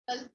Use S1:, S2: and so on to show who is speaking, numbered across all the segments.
S1: Good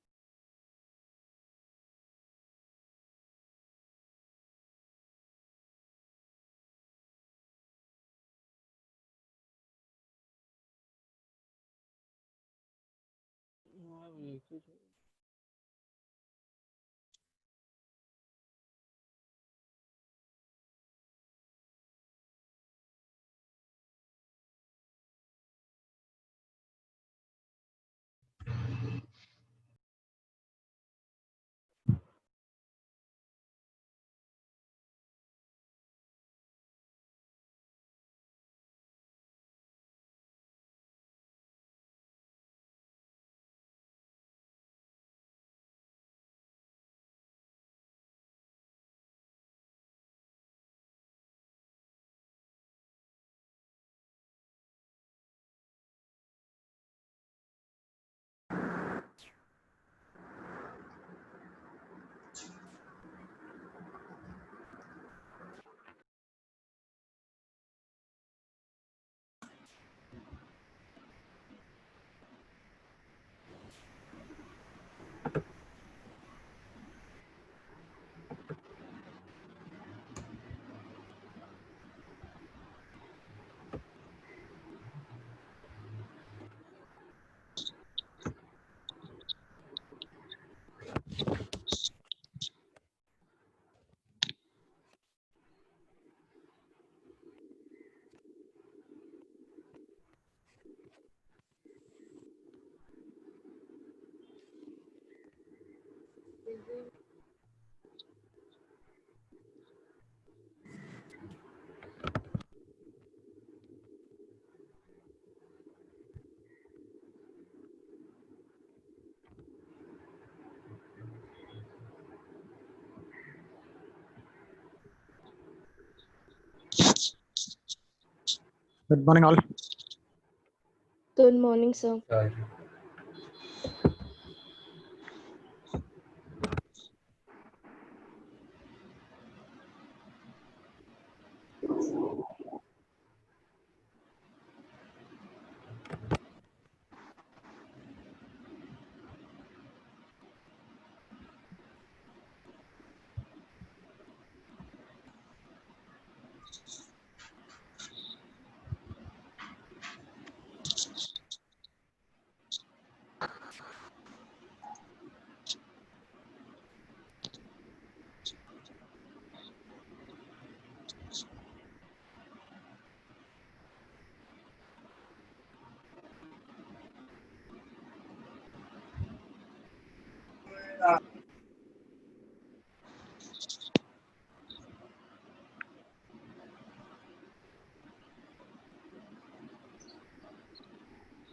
S1: morning, all.
S2: Good morning, sir.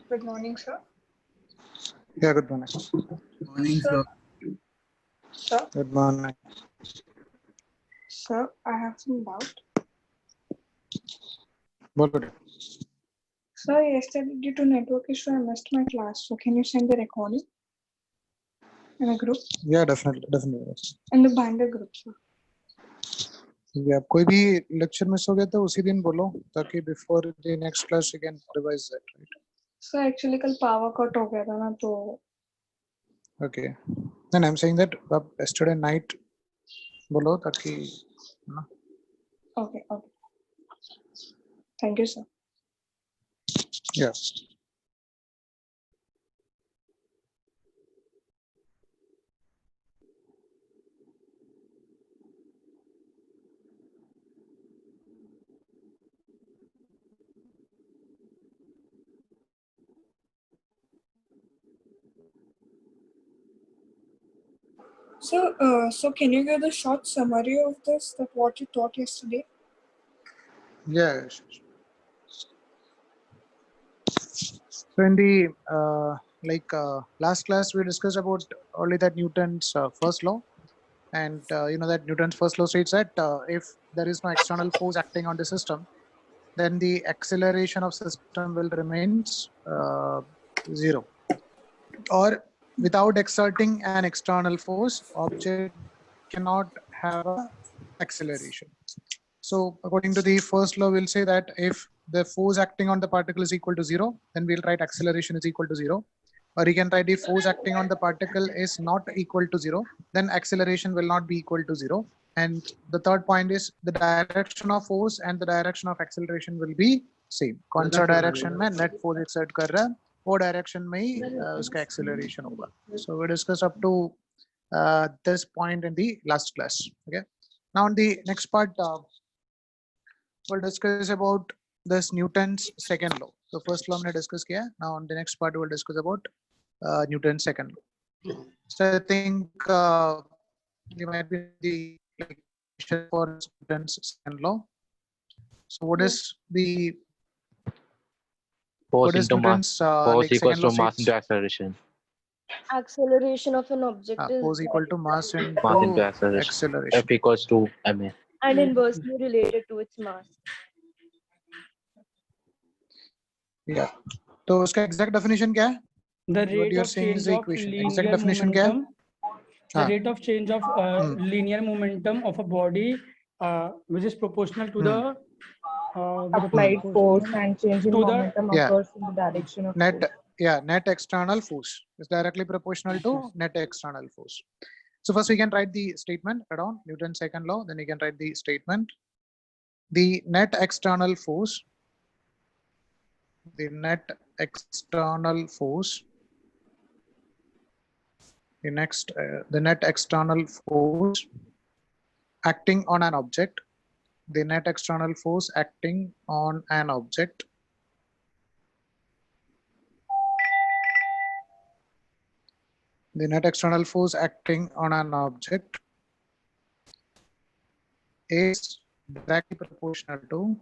S3: Good morning, sir.
S1: Yeah, good morning.
S4: Morning, sir.
S3: Sir,
S1: Good morning.
S3: sir, I have some doubt.
S1: Well, good.
S3: Sir, yesterday due to network issue, I missed my class. So can you send the recording in a group?
S1: Yeah, definitely.
S3: In the Binder group, sir.
S1: Yeah, कोई भी lecture miss हो गया तो उसी दिन बोलो ताकि before the next class you can revise that, right?
S3: Sir, actually कल power cut हो गया था ना तो.
S1: Okay. Then I'm saying that आप yesterday night बोलो ताकि ना.
S3: Okay. Thank you, sir.
S1: Yeah.
S3: So can you give the short summary of this, that what you taught yesterday?
S1: Yeah. Sure. So in the last class we discussed about only that Newton's first law, and you know that Newton's first law states that if there is no external force acting on the system, then the acceleration of system will remains zero, or without exerting an external force, object cannot have a acceleration. So according to the first law, we'll say that if the force acting on the particle is equal to zero, then we'll write acceleration is equal to zero. or you can write the force acting on the particle is not equal to 0, then acceleration will not be equal to 0. And the third point is the direction of force and the direction of acceleration will be same. कौन सा direction में net force exert कर रहा है वो direction में ही उसका acceleration होगा. So we discussed up to this point in the last class. Okay. Now in the next part, we'll discuss about this Newton's second law. So first law हमने discuss किया. Now on the next part we'll discuss about Newton's second law. So I think you might be the like for Newton's second law. So what is the
S4: Force
S1: what is
S4: into mass.
S1: Newton's
S4: Force
S1: like
S4: equals
S1: second
S4: to
S1: law
S4: mass
S1: states?
S4: into acceleration.
S2: Acceleration of an object is
S1: Force equal to mass
S4: Mass into
S1: into
S4: acceleration.
S1: acceleration.
S4: F equals to ma.
S2: and inversely related to its mass.
S1: Yeah. तो उसका exact definition क्या है?
S5: The
S1: What
S5: rate
S1: you're
S5: of
S1: saying is
S5: change
S1: the
S5: of
S1: equation. Exact
S5: linear
S1: definition क्या है?
S5: momentum. The
S1: हाँ.
S5: rate of change of linear momentum of a body, which is proportional to the
S6: Applied force and change in
S5: to the-
S6: momentum
S1: Yeah.
S6: occurs in the direction of
S1: Net,
S6: force.
S1: yeah, net external force is directly proportional to net external force. So first we can write the statement around Newton's second law. Then you can write the statement. The net external force. The net external force. The net external force acting on an object. The net external force acting on an object. The net external force acting on an object is directly proportional to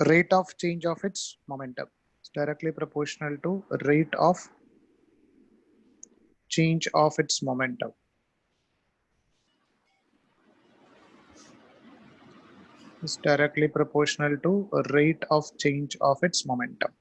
S1: rate of change of its momentum. It's directly proportional to rate of change of its momentum. Is directly proportional to a rate of change of its momentum.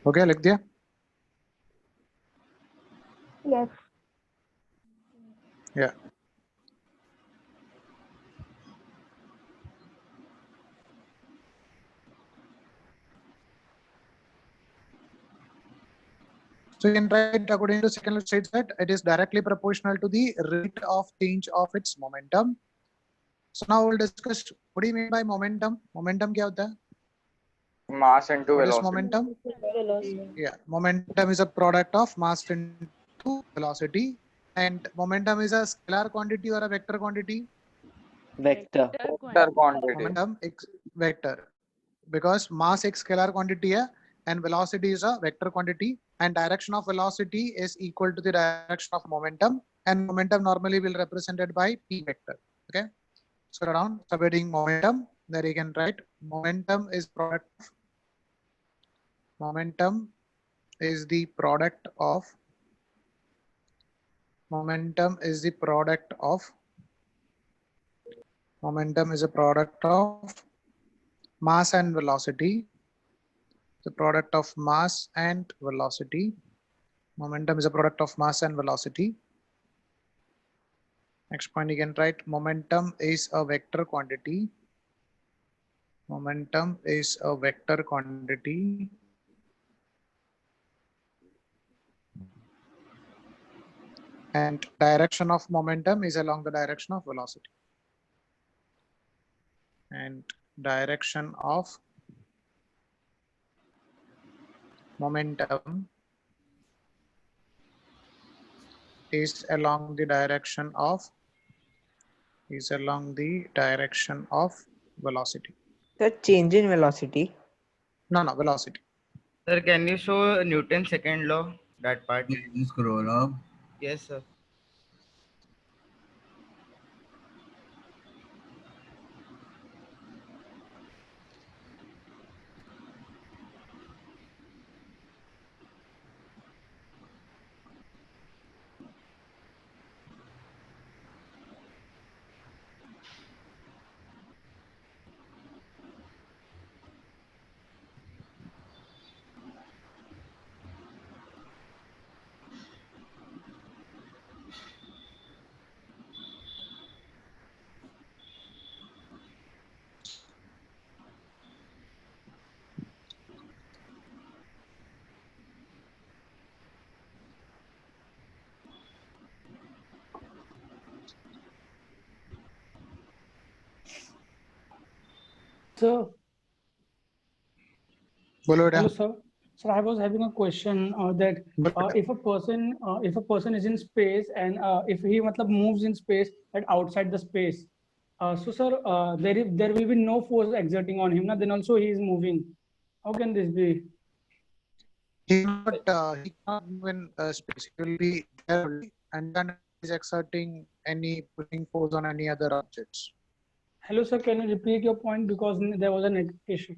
S1: Okay, लिख दिया?
S6: Yes.
S1: Yeah. So you can write according to second law states that it is directly proportional to the rate of change of its momentum. So now we'll discuss what do you mean by momentum? Momentum क्या होता है?
S7: Mass into
S1: What is
S7: velocity.
S1: momentum?
S2: Velocity.
S1: Yeah, momentum is a product of mass into velocity, and momentum is a scalar quantity or a vector quantity.
S8: Vector.
S7: Vector quantity.
S1: Momentum is vector because mass एक scalar quantity है and velocity is a vector quantity, and direction of velocity is equal to the direction of momentum, and momentum normally will represented by p vector. Okay, so around subheading momentum, there you can write momentum is the product of momentum is the product of mass and velocity. The product of mass and velocity. Momentum is a product of mass and velocity. Next point you can write momentum is a vector quantity. Momentum is a vector quantity. And direction of momentum is along the direction of velocity. And direction of momentum is along the direction of velocity.
S8: The change in velocity.
S1: No, velocity.
S9: Sir, can you show Newton's second law, that part?
S10: Please scroll up.
S9: Yes, sir.
S5: sir.
S1: बोलो बेटा.
S5: Hello, sir. Sir, I was having a question that if a person is in space and if he matlab moves in space and outside the space, so sir, there will be no force exerting on him. Then also he is moving. How can this be?
S1: He cannot move in space. He will be there only, and then is exerting any pulling force on any other objects.
S5: Hello, sir. Can you repeat your point because there was a network issue?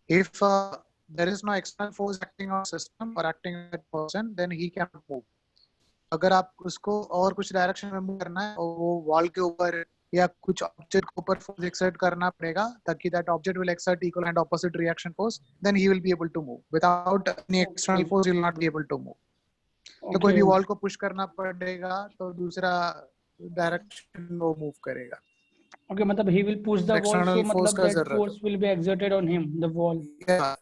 S1: If there is no external force acting on system or acting on that person, then he cannot move. अगर आप उसको और कुछ direction में move करना है और वो वॉल के ऊपर या कुछ ऑब्जेक्ट के ऊपर फोर्स एक्सर्ट करना पड़ेगा ताकि that object will exert equal and opposite reaction force, then he will be able to move. Without any external force he will not be able to move. तो कोई भी वॉल को push करना पड़ेगा तो दूसरा डायरेक्शन वो मूव करेगा.
S5: Okay, matlab he will push the wall,
S1: External
S5: so
S1: force
S5: matlab
S1: का
S5: that
S1: जरूरत
S5: force will be exerted on him, the wall.
S1: Yeah.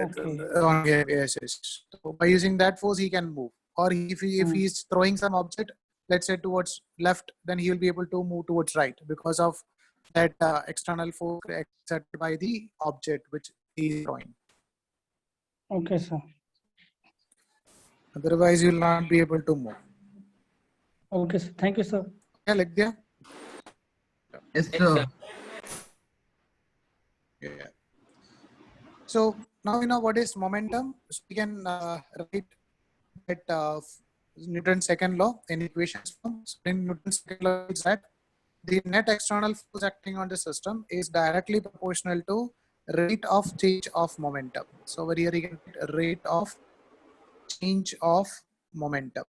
S5: Okay.
S1: Yes, yes. So by using that force, he can move. Or if he is throwing some object, let's say towards left, then he will be able to move towards right because of that external force exerted by the object which he is throwing.
S5: Okay, sir.
S1: Otherwise, you will not be able to move.
S5: Okay, sir. Thank you, sir.
S1: क्या लिख दिया?
S9: Yes, sir.
S1: Yeah. So now you know what is momentum. So we can write that Newton's second law in equations form. So in Newton's second law is that the net external force acting on the system is directly proportional to rate of change of momentum. So over here you can get rate of change of momentum.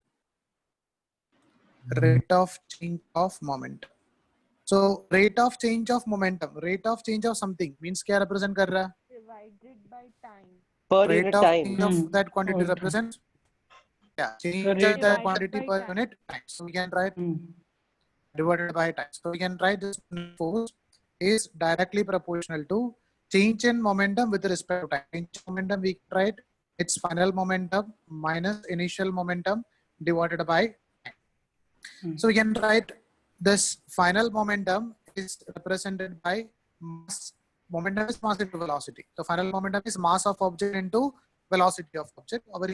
S1: Rate of change of momentum. So rate of change of momentum, rate of change of something means क्या represent कर रहा है?
S2: Divided by time.
S8: Per
S1: Rate
S8: unit
S1: of
S8: time.
S1: change of that quantity
S5: Okay.
S1: represents change
S5: The
S1: of
S5: rate
S1: that
S2: of-
S1: quantity
S2: by
S1: per
S2: time.
S1: unit time. So we can write
S5: Hmm.
S1: divided by time. So we can write this force is directly proportional to change in momentum with respect to time. Change in momentum we can write its final momentum minus initial momentum divided by time. So we can write this final momentum is represented by mass. Momentum is mass into velocity. The final momentum is mass of object into velocity of object. Over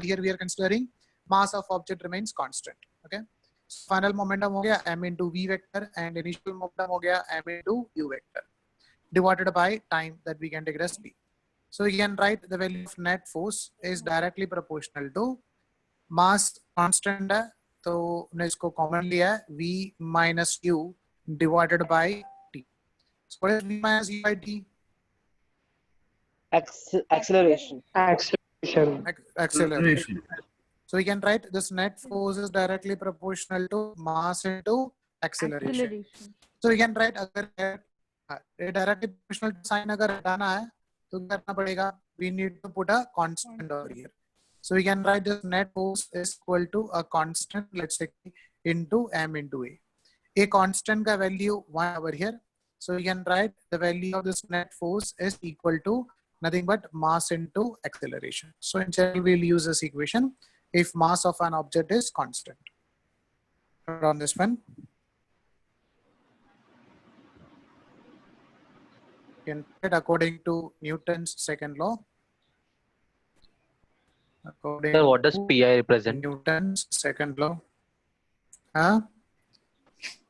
S1: here we are considering mass of object remains constant. Okay. So final momentum हो गया m into v vector and initial momentum हो गया m into u vector divided by time that we can take as p. So we can write the value of net force is directly proportional to mass constant है तो ने इसको common लिया है v minus u divided by t. So what is v minus u by t?
S8: Acceleration.
S1: Acceleration. So we can write this net force is directly proportional to mass into acceleration. So we can write अगर directly proportional to sign अगर हटाना है तो क्या करना पड़ेगा? We need to put a constant over here. So we can write this net force is equal to a constant, let's say into m into a. A constant का value 1 over here. So we can write the value of this net force is equal to nothing but mass into acceleration. So in general, we'll use this equation if mass of an object is constant. On this one, you can write according to Newton's second law. According
S4: Sir, what does
S1: to
S4: pi represent?
S1: Newton's second law. Huh?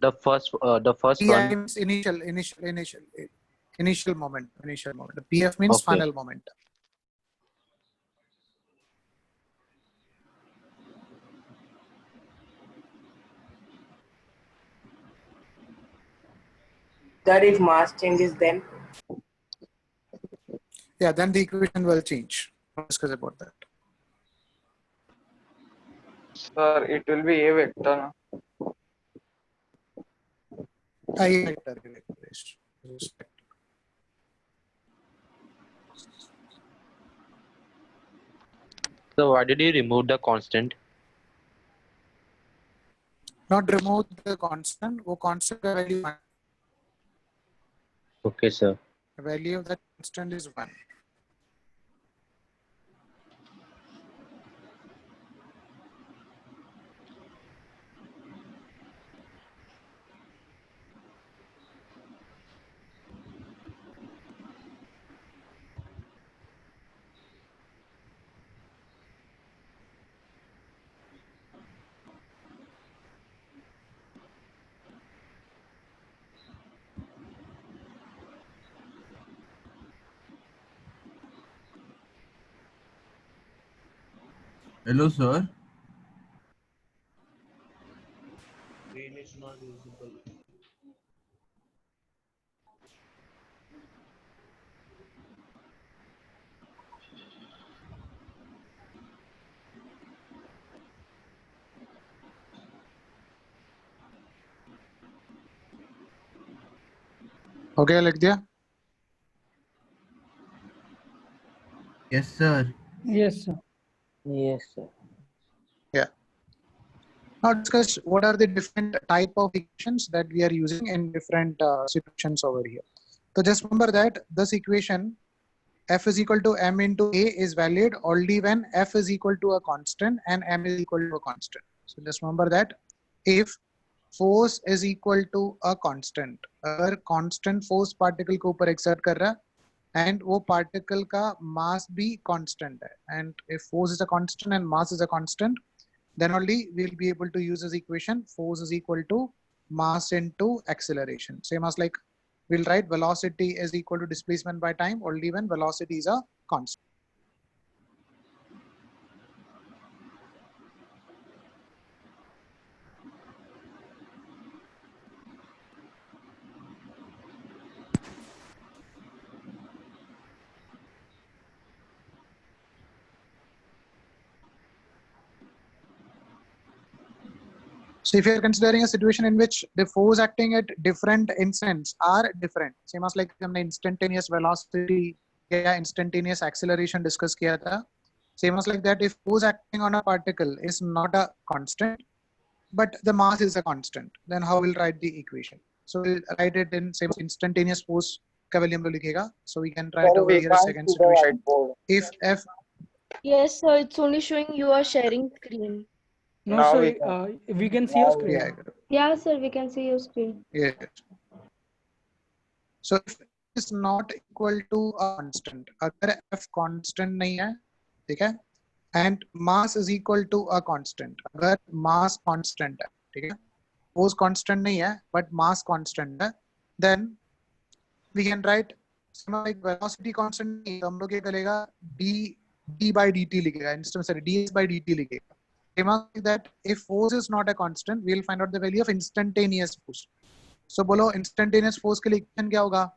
S4: The first
S1: PI
S4: one.
S1: means initial moment. The PF means
S4: Okay.
S1: final moment.
S10: That if mass changes, then
S1: Yeah, then the equation will change. We'll discuss about that.
S7: Sir, it will be a vector. No?
S1: I vector.
S4: So why did you remove the constant?
S1: Not remove the constant. वो constant का value one.
S4: Okay, sir.
S1: The value of that constant is 1.
S11: Hello, sir.
S1: Okay, लिख दिया?
S11: Yes, sir.
S5: Yes, sir.
S8: Yes, sir.
S1: Yeah. Now discuss what are the different type of equations that we are using in different situations over here. So just remember that this equation f is equal to m into a is valid only when f is equal to a constant and m is equal to a constant. So just remember that if force is equal to a constant, अगर constant force particle के ऊपर exert कर रहा है and वो particle का mass भी constant है, and if force is a constant and mass is a constant, then only we'll be able to use this equation. Force is equal to mass into acceleration. Same as like we'll write velocity is equal to displacement by time only when velocity is a constant. So if you are considering a situation in which the force acting at different instants are different, same as like हमने instantaneous velocity या instantaneous acceleration discuss किया था, same as like that if force acting on a particle is not a constant but the mass is a constant, then how we'll write the equation? So we'll write it in same instantaneous force का value हम लोग लिखेगा. So we can write over here a second situation. If f
S2: Yes, sir. It's only showing you are sharing screen.
S5: No,
S7: Now
S5: sir.
S7: we
S5: We can see your screen.
S1: yeah,
S2: Yeah, sir. We can see your screen.
S1: yes. So if it is not equal to a constant, अगर f constant नहीं है, ठीक है, and mass is equal to a constant, अगर mass constant है, ठीक है, force constant नहीं है but mass constant है, then we can write like velocity constant नहीं, हम लोग ये करेगा d by dt लिखेगा, instead sorry ds by dt लिखेगा. Like that if force is not a constant, we'll find out the value of instantaneous force. So बोलो instantaneous force के लिए equation क्या होगा?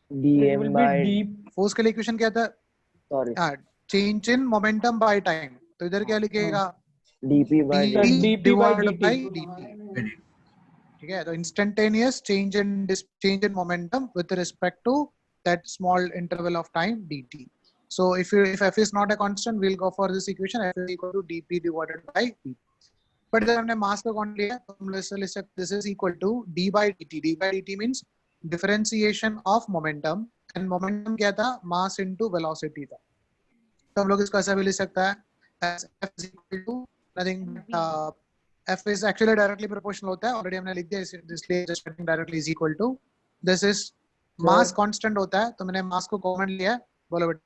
S5: It will
S8: dm
S5: be
S8: by
S5: d.
S1: force के लिए equation क्या था?
S8: sorry
S1: change in momentum by time. तो इधर क्या लिखेगा?
S8: dp by
S5: Sir,
S1: dp
S8: dt.
S5: dp by
S1: divided by
S5: dt.
S1: dt. ठीक है, तो instantaneous change in momentum with respect to that small interval of time dt. So if f is not a constant, we'll go for this equation f is equal to dp divided by dt. But जब हमने mass का कौन लिया, तो हम लोग लिख सकते this is equal to d by dt. d by dt means differentiation of momentum, and momentum क्या था? mass into velocity था. तो हम लोग इसको ऐसा भी लिख सकता है as f is equal to nothing but f is actually directly proportional होता है, already हमने लिख दिया, इसलिए just writing directly is equal to this is mass constant होता है, तो मैंने mass को common लिया है. बोलो बेटा.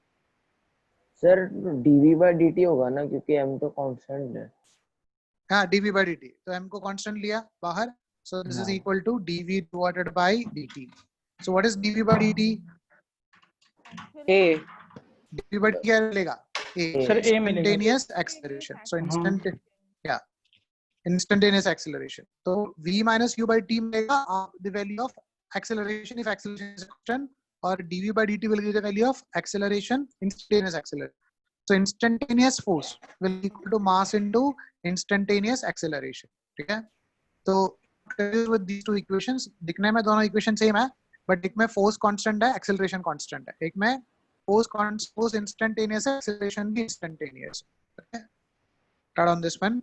S8: सर dv by dt होगा ना, क्योंकि m तो कांस्टेंट है.
S1: हाँ, dv by dt, तो m को constant लिया बाहर, so this is equal to dv divided by dt. So what is dv by dt?
S8: a
S1: dv by dt क्या मिलेगा?
S5: Sir, A मिलेगा.
S1: Instantaneous acceleration. So instantaneous acceleration. So v minus u by t मिलेगा the value of acceleration if acceleration is constant, or dv by dt will give the value of acceleration, instantaneous acceleration. So instantaneous force will equal to mass into instantaneous acceleration. ठीक है? तो with these two equations, दिखने में दोनों equation same है, but एक में force constant है, acceleration constant है. एक में force instantaneous है, acceleration भी instantaneous. Okay? Start on this one.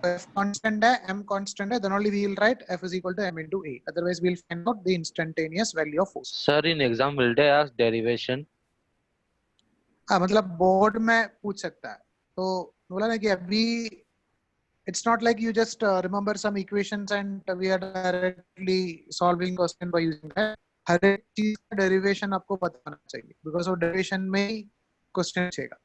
S1: F constant है, m constant है, then only we will write f is equal to m into a. Otherwise, we'll find out the instantaneous value of force.
S4: Sir, in exam, will they ask derivation?
S1: हाँ, मतलब board में पूछ सकता है. तो बोला ना कि अभी it's not like you just remember some equations and we are directly solving question by using that. हर एक चीज का derivation आपको पता होना चाहिए, because वो derivation में ही question पूछेगा.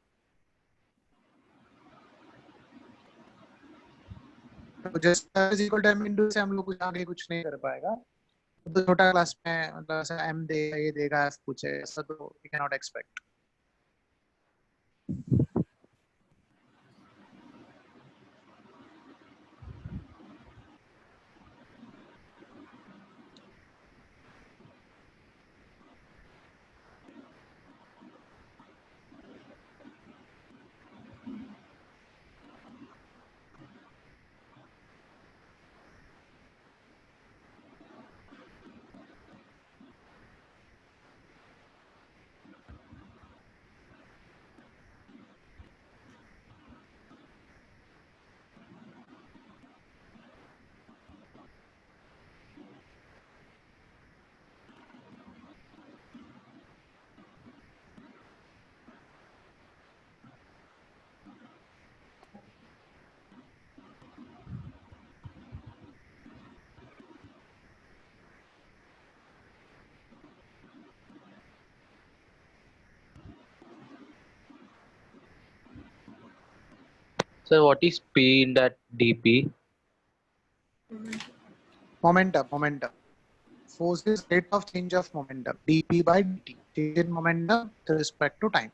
S1: तो just is equal to m into से हम लोग कुछ आगे कुछ नहीं कर पाएगा. तो छोटा क्लास में मतलब ऐसा m देगा, ये देगा, f पूछे, ऐसा तो we cannot expect.
S4: So what is speed at dp?
S1: Momentum. Force is rate of change of momentum. dp by dt. Change in momentum with respect to time.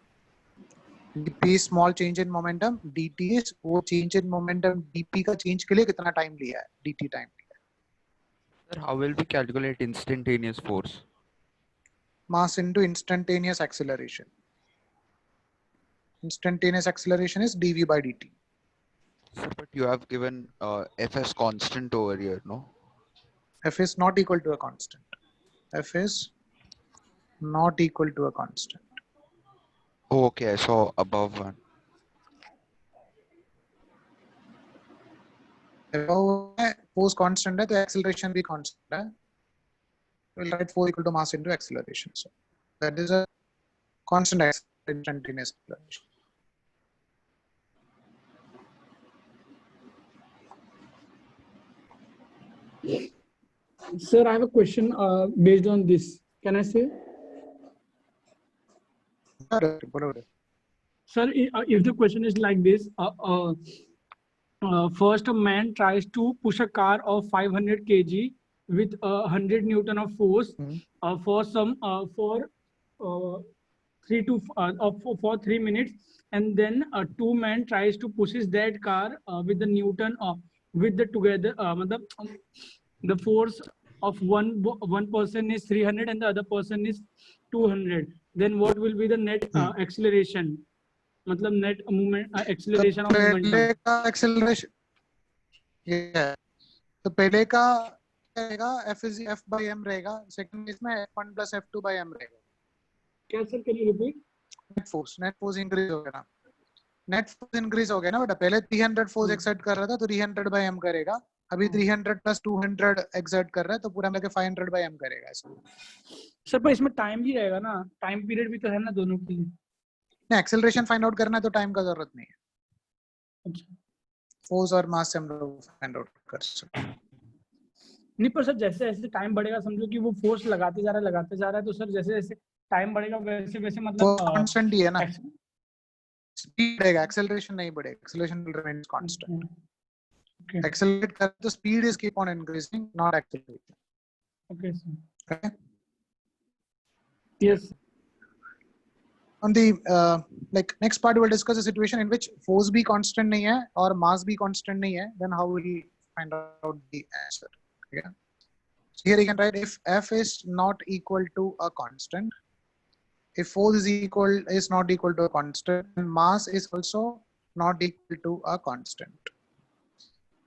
S1: dp is small change in momentum. dt is वो change in momentum dp का change के लिए कितना time लिया है, dt time.
S12: Sir, how will we calculate instantaneous force?
S1: Mass into instantaneous acceleration. Instantaneous acceleration is dv by dt.
S12: Sir, but you have given F as constant over here, no?
S1: F is not equal to a constant. F is not equal to a constant.
S12: Oh, okay, I saw above one.
S1: Force constant है तो acceleration भी constant है. We'll write force equal to mass into acceleration. So that is a constant instantaneous acceleration.
S5: Sir, I have a question based on this. Can I say? Sir, if the question is like this, first a man tries to push a car of 500 kg with 100 Newton of force for 3 minutes, and then two men tries to pushes that car with the Newton with the together the force of one person is 300 and the other person is 200. Then what will be the net acceleration? मतलब net movement acceleration of momentum.
S1: पहले का acceleration, yeah. तो पहले का रहेगा f is f by m रहेगा. Second इसमें f1 plus f2 by m रहेगा.
S5: क्या sir, can you repeat?
S1: Net force increase हो गया ना. Net force increase हो गया ना बेटा. पहले 300 force exert कर रहा था तो 300 by m करेगा. अभी 300 plus 200 exert कर रहा है तो पूरा मिलके 500 by m करेगा ऐसा.
S5: सर पर इसमें टाइम भी रहेगा ना, टाइम पीरियड भी तो है ना दोनों की.
S1: नहीं, एक्सेलरेशन फाइंड आउट करना है तो टाइम का जरूरत नहीं है.
S5: अच्छा,
S1: फोर्स और मास से हम लोग फाइंड आउट कर सकते हैं.
S5: नहीं पर सर जैसे जैसे टाइम बढ़ेगा, समझो कि वो फोर्स लगाते जा रहा है तो सर जैसे जैसे टाइम बढ़ेगा वैसे वैसे मतलब
S1: कांस्टेंट ही है ना. स्पीड बढ़ेगा, एक्सेलरेशन नहीं बढ़ेगा. Acceleration will remain constant. Accelerate कर तो speed is keep on increasing, not acceleration.
S5: Okay sir.
S1: Okay.
S5: Yes.
S1: On the like next part, we will discuss a situation in which force भी constant नहीं है और mass भी constant नहीं है. Then how will we find out the answer? Okay. So here you can write if f is not equal to a constant, if force is not equal to a constant, and mass is also not equal to a constant.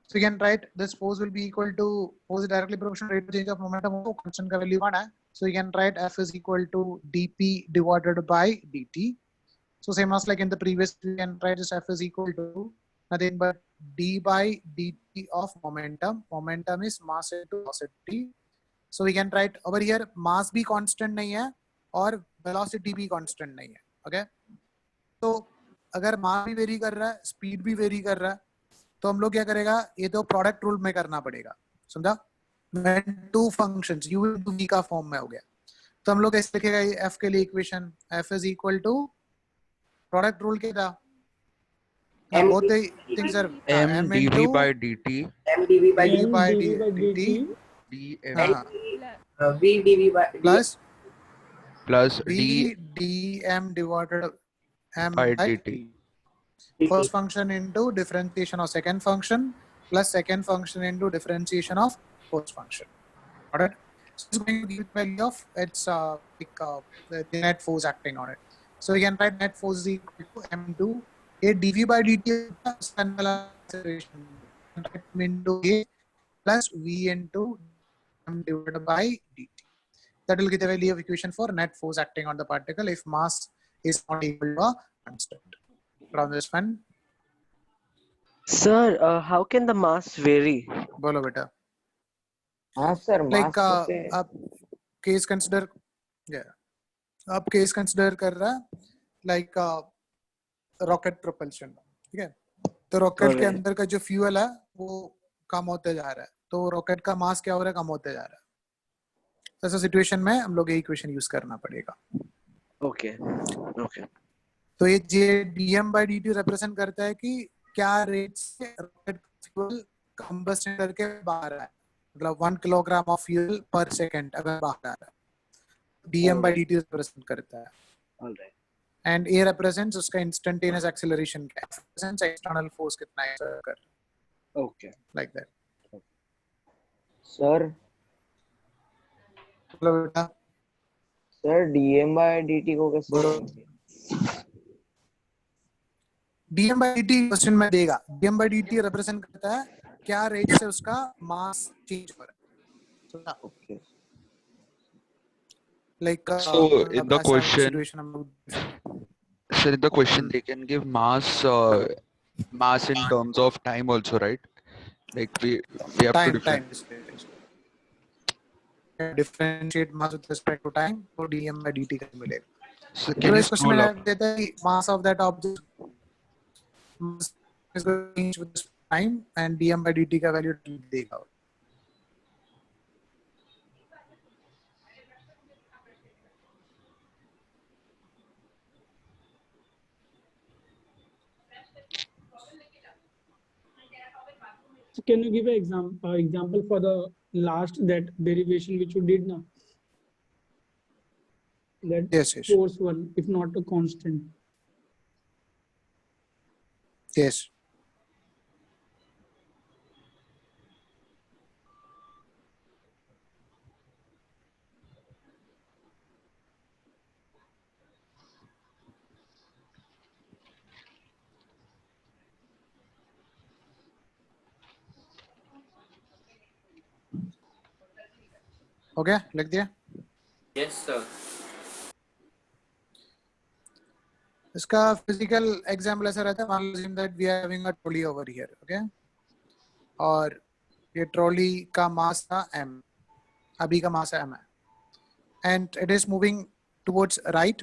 S1: So you can write this force will be equal to force is directly proportional rate of change of momentum. Constant का value 1 है. So you can write f is equal to dp divided by dt. So same as like in the previous, you can write this f is equal to nothing but d by dt of momentum. Momentum is mass into velocity. So we can write over here mass भी constant नहीं है और velocity भी constant नहीं है. Okay. तो अगर mass भी vary कर रहा है, speed भी vary कर रहा है, तो हम लोग क्या करेगा, ये तो प्रोडक्ट रूल में करना पड़ेगा. समझा? When two functions u into v का फॉर्म में हो गया तो हम लोग ऐसे लिखेगा f के लिए equation f is equal to product rule क्या था? both the things are
S12: m dv by dt
S10: m dv by
S1: dv by
S5: dt
S12: dm
S1: हाँ,
S10: V dV by
S1: plus
S12: plus
S1: v
S12: d
S1: dm divided m
S12: by
S1: by
S12: dt.
S1: first function into differentiation of second function plus second function into differentiation of first function. Got it? So it's going to give the value of its the net force acting on it. So we can write net force is equal to m into a dv by dt acceleration into a plus v into m divided by dt. That will give the value of equation for net force acting on the particle if mass is not equal to a constant. From this one,
S13: Sir, how can the mass vary?
S1: बोलो बेटा.
S8: हाँ sir
S1: Like
S8: मास से
S1: आप case consider, yeah, आप case consider कर रहा है like rocket propulsion, ठीक है? तो रॉकेट के
S13: Alright.
S1: अंदर का जो फ्यूल है वो कम होते जा रहा है, तो रॉकेट का मास क्या हो रहा है, कम होते जा रहा है. तो ऐसा सिचुएशन में हम लोग ये इक्वेशन यूज करना पड़ेगा.
S13: Okay. Okay.
S1: तो ये J DM by D T represent करता है कि क्या रेट से रॉकेट फ्यूल कंबस्शन करके बाहर आ रहा है, मतलब 1 किलोग्राम ऑफ फ्यूल पर सेकंड अगर बाहर आ रहा है, DM by D T represent करता है.
S13: Alright.
S1: एंड ए रिप्रेजेंट्स उसका इंस्टेंटेनियस एक्सेलरेशन क्या है, रिप्रेजेंट्स एक्सटर्नल फोर्स कितना एक्सर्ट कर,
S13: Okay.
S1: Like that.
S8: सर
S1: बोलो बेटा.
S8: सर डीएम बाय डीटी को कैसे
S1: बोलो. DM by D T question में देगा. DM by D T represent करता है क्या रेट से उसका मास चेंज हो रहा है.
S8: Okay
S1: Like
S12: So in the
S1: ऐसा
S12: question,
S1: situation हम लोग.
S12: so in the question they can give mass in terms of time also, right? Like we have to
S1: time
S12: different.
S1: differentiate mass with respect to time, तो dm by dt का मिलेगा.
S12: So
S1: तो
S12: can you
S1: इस question
S12: scroll
S1: में
S12: up?
S1: देता है mass of that object is going to change with time and dm by dt का value देगा.
S5: So can you give an example for the last that derivation which you did now? That
S1: Yes.
S5: force one, if not a constant.
S1: Yes. Okay, लिख दिया.
S4: Yes, sir.
S1: इसका physical example ऐसा रहता है, मान लो that we are having a trolley over here, okay, और ये ट्रॉली का मास था m, अभी का मास है m है, and it is moving towards right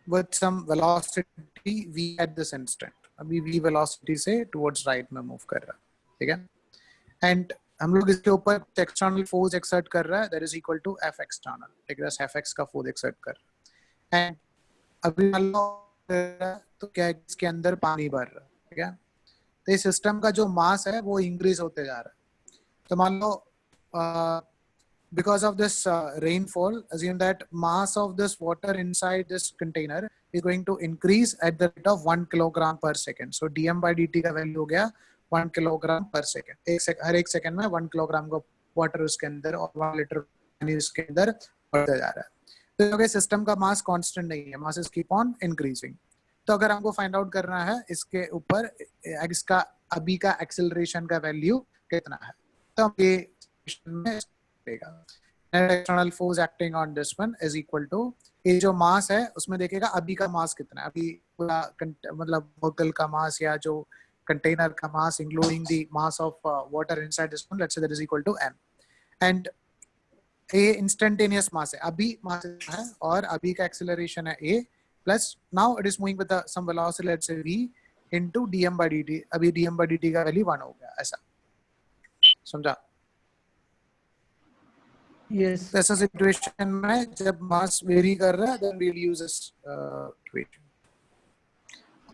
S1: with some velocity v at this instant. अभी v वेलोसिटी से टुवर्ड्स राइट में मूव कर रहा है, ठीक है, एंड हम लोग इसके ऊपर एक्सटर्नल फोर्स एक्सर्ट कर रहा है, that is equal to f external, ठीक है, f x का फोर्स एक्सर्ट कर रहा है. एंड अभी मान लो तो क्या है, इसके अंदर पानी भर रहा है, ठीक है, तो इस सिस्टम का जो मास है वो इंक्रीज होते जा रहा है. तो मान लो because of this rainfall, assume that mass of this water inside this container is going to increase at the rate of 1 kilogram per second. So dm by dt का वैल्यू हो गया 1 किलोग्राम पर सेकेंड. हर एक second में 1 kilogram का water उसके अंदर और 1 लीटर पानी उसके अंदर बढ़ता जा रहा है. तो क्योंकि सिस्टम का मास कांस्टेंट नहीं है, mass is keep on increasing. तो अगर हमको फाइंड आउट करना है इसके ऊपर इसका अभी का एक्सेलरेशन का वैल्यू कितना है, तो हम ये देगा net external force acting on this one is equal to ये जो मास है उसमें देखेगा अभी का मास कितना है, अभी पूरा मतलब बोतल का मास या जो कंटेनर का mass including the mass of water inside this one, let's say that is equal to m, and ये इंस्टेंटेनियस मास है, अभी मास है और अभी का एक्सेलरेशन है a plus now it is moving with some velocity let's say v into dm by dt. अभी dm by dt का वैल्यू 1 हो गया, ऐसा समझा.
S5: Yes.
S1: ऐसा सिचुएशन में जब मास वेरी कर रहा है then we will use this equation.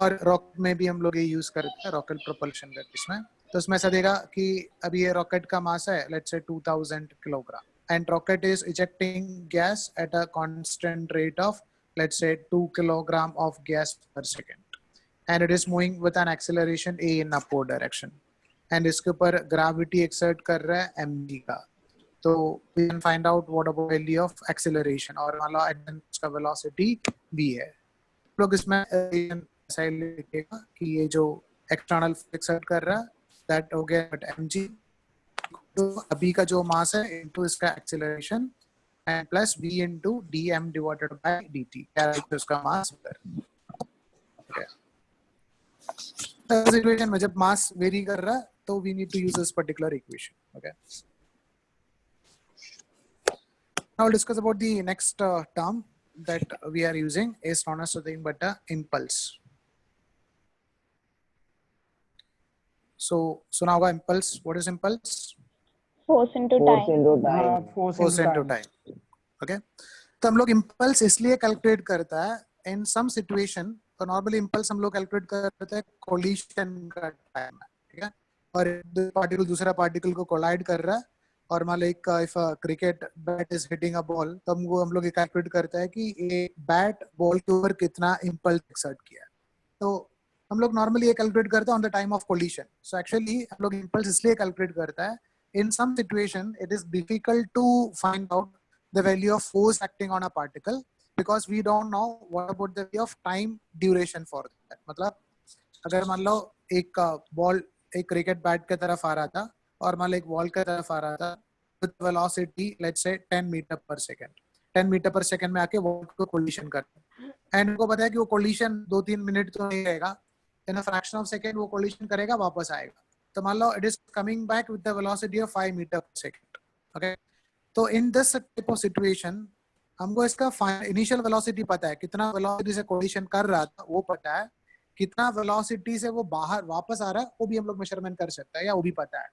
S1: और रॉकेट में भी हम लोग ये यूज करते हैं, रॉकेट प्रोपल्शन का, इसमें तो उसमें ऐसा देगा कि अभी ये रॉकेट का मास है let's say 2000 kilogram and rocket is ejecting gas at a constant rate of let's say 2 kilogram of gas per second and it is moving with an acceleration a in upward direction and इसके ऊपर gravity exert कर रहा है mg का तो we can find out what about value of acceleration और मान लो इसका velocity v है लोग इसमें ऐसा लिखेगा कि ये जो external exert कर रहा है that हो गया but mg तो अभी का जो मास है इनटू इसका acceleration and plus v into dm divided by dt क्या इसका मास ओके इस इक्वेशन में जब मास वेरी कर रहा है तो we need to use this particular equation okay now discuss about the next term that we are using is known as nothing but a impulse. So now impulse, what is impulse?
S6: Force into time.
S1: Force into time. Okay. तो हम लोग impulse इसलिए calculate करता है in some situation. तो normally impulse हम लोग calculate करते हैं collision का time है, ठीक है? और particle दूसरा particle को collide कर रहा है और मान लो एक if a cricket bat is hitting a ball तो हम लोग ये calculate करते हैं कि ये bat ball के ऊपर कितना impulse exert किया है. तो हम लोग normally ये calculate करते हैं on the time of collision. So actually हम लोग impulse इसलिए calculate करता है in some situation it is difficult to find out the value of force acting on a particle because we don't know what about the value of time duration for that. मतलब अगर मान लो एक ball एक cricket bat की तरफ आ रहा था और मान लो एक बॉल की तरफ आ रहा था with velocity let's say 10 metre per second 10 metre per second में आके बॉल को कोलिशन करता है एंड उनको पता है कि वो कोलिशन 2-3 मिनट तो नहीं रहेगा in a fraction of second वो कोलिशन करेगा वापस आएगा तो मान लो it is coming back with the velocity of 5 metre per second okay तो in this type of situation हमको इसका इनिशियल वेलोसिटी पता है कितना वेलोसिटी से कोलिशन कर रहा था वो पता है कितना वेलोसिटी से वो बाहर वापस आ रहा है वो भी हम लोग मेजरमेंट कर सकते हैं या वो भी पता है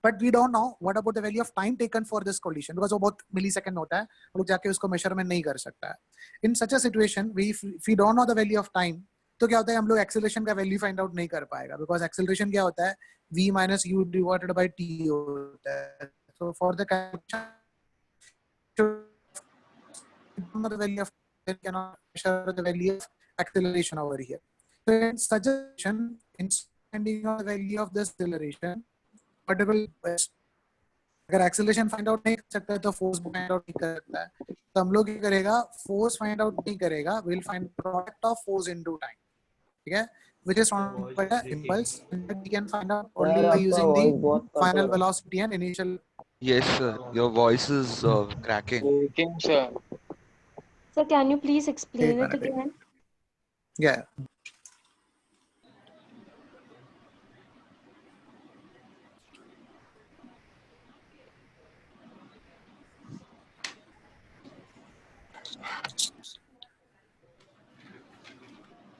S1: but we don't know what about the value of time taken for this collision because वो बहुत मिलीसेकंड होता है हम लोग जाके उसको मेजरमेंट नहीं कर सकता है in such a situation we don't know the value of time तो क्या होता है हम लोग एक्सेलरेशन का वैल्यू फाइंड आउट नहीं कर पाएगा बिकॉज एक्सेलरेशन क्या होता है v minus u divided by t होता है so for the calculation the value of cannot measure the value of acceleration over here so in such a situation in finding out the value of the acceleration particular अगर acceleration find out नहीं कर सकता है तो force find out नहीं कर सकता है तो हम लोग क्या करेगा फोर्स फाइंड आउट नहीं करेगा we will find product of force into time ठीक है which is on by the impulse and we can find out only by using the final velocity and initial
S12: Yes sir, your voice is cracking.
S2: Sir, can you please explain it again?
S1: Yeah.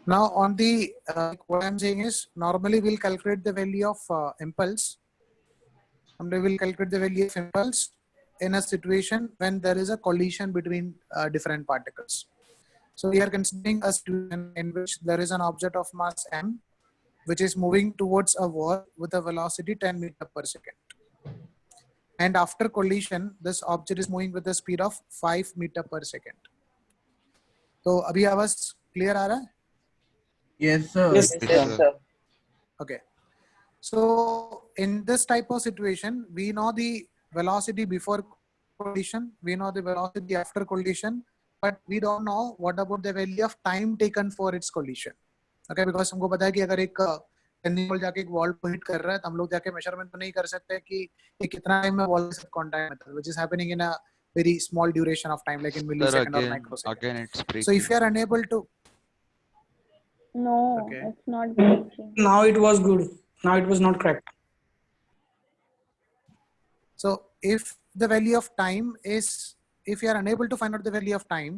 S1: Now on the what I'm saying is normally we'll calculate the value of impulse and we will calculate the value of impulse in a situation when there is a collision between different particles. So we are considering a situation in which there is an object of mass m which is moving towards a wall with a velocity 10 meter per second and after collision this object is moving with a speed of 5 meter per second. तो अभी आवाज clear आ रहा है?
S11: Yes, sir.
S7: Yes, sir.
S1: Okay. So in this type of situation, we know the velocity before collision, we know the velocity after collision, but we don't know what about the value of time taken for its collision. Okay, because हमको पता है कि अगर एक tennis ball जाके एक wall को hit कर रहा है तो हम लोग जाके मेजरमेंट तो नहीं कर सकते कि ये कितना टाइम में वॉल के साथ कांटेक्ट में था, which is happening in a very small duration of time, like in millisecond or microsecond.
S12: Again, it's breaking.
S1: So if you are unable to
S6: No,
S1: Okay.
S6: it's not breaking.
S5: Now it was good. Now it was not correct.
S1: So if the value of time is, if you are unable to find out the value of time,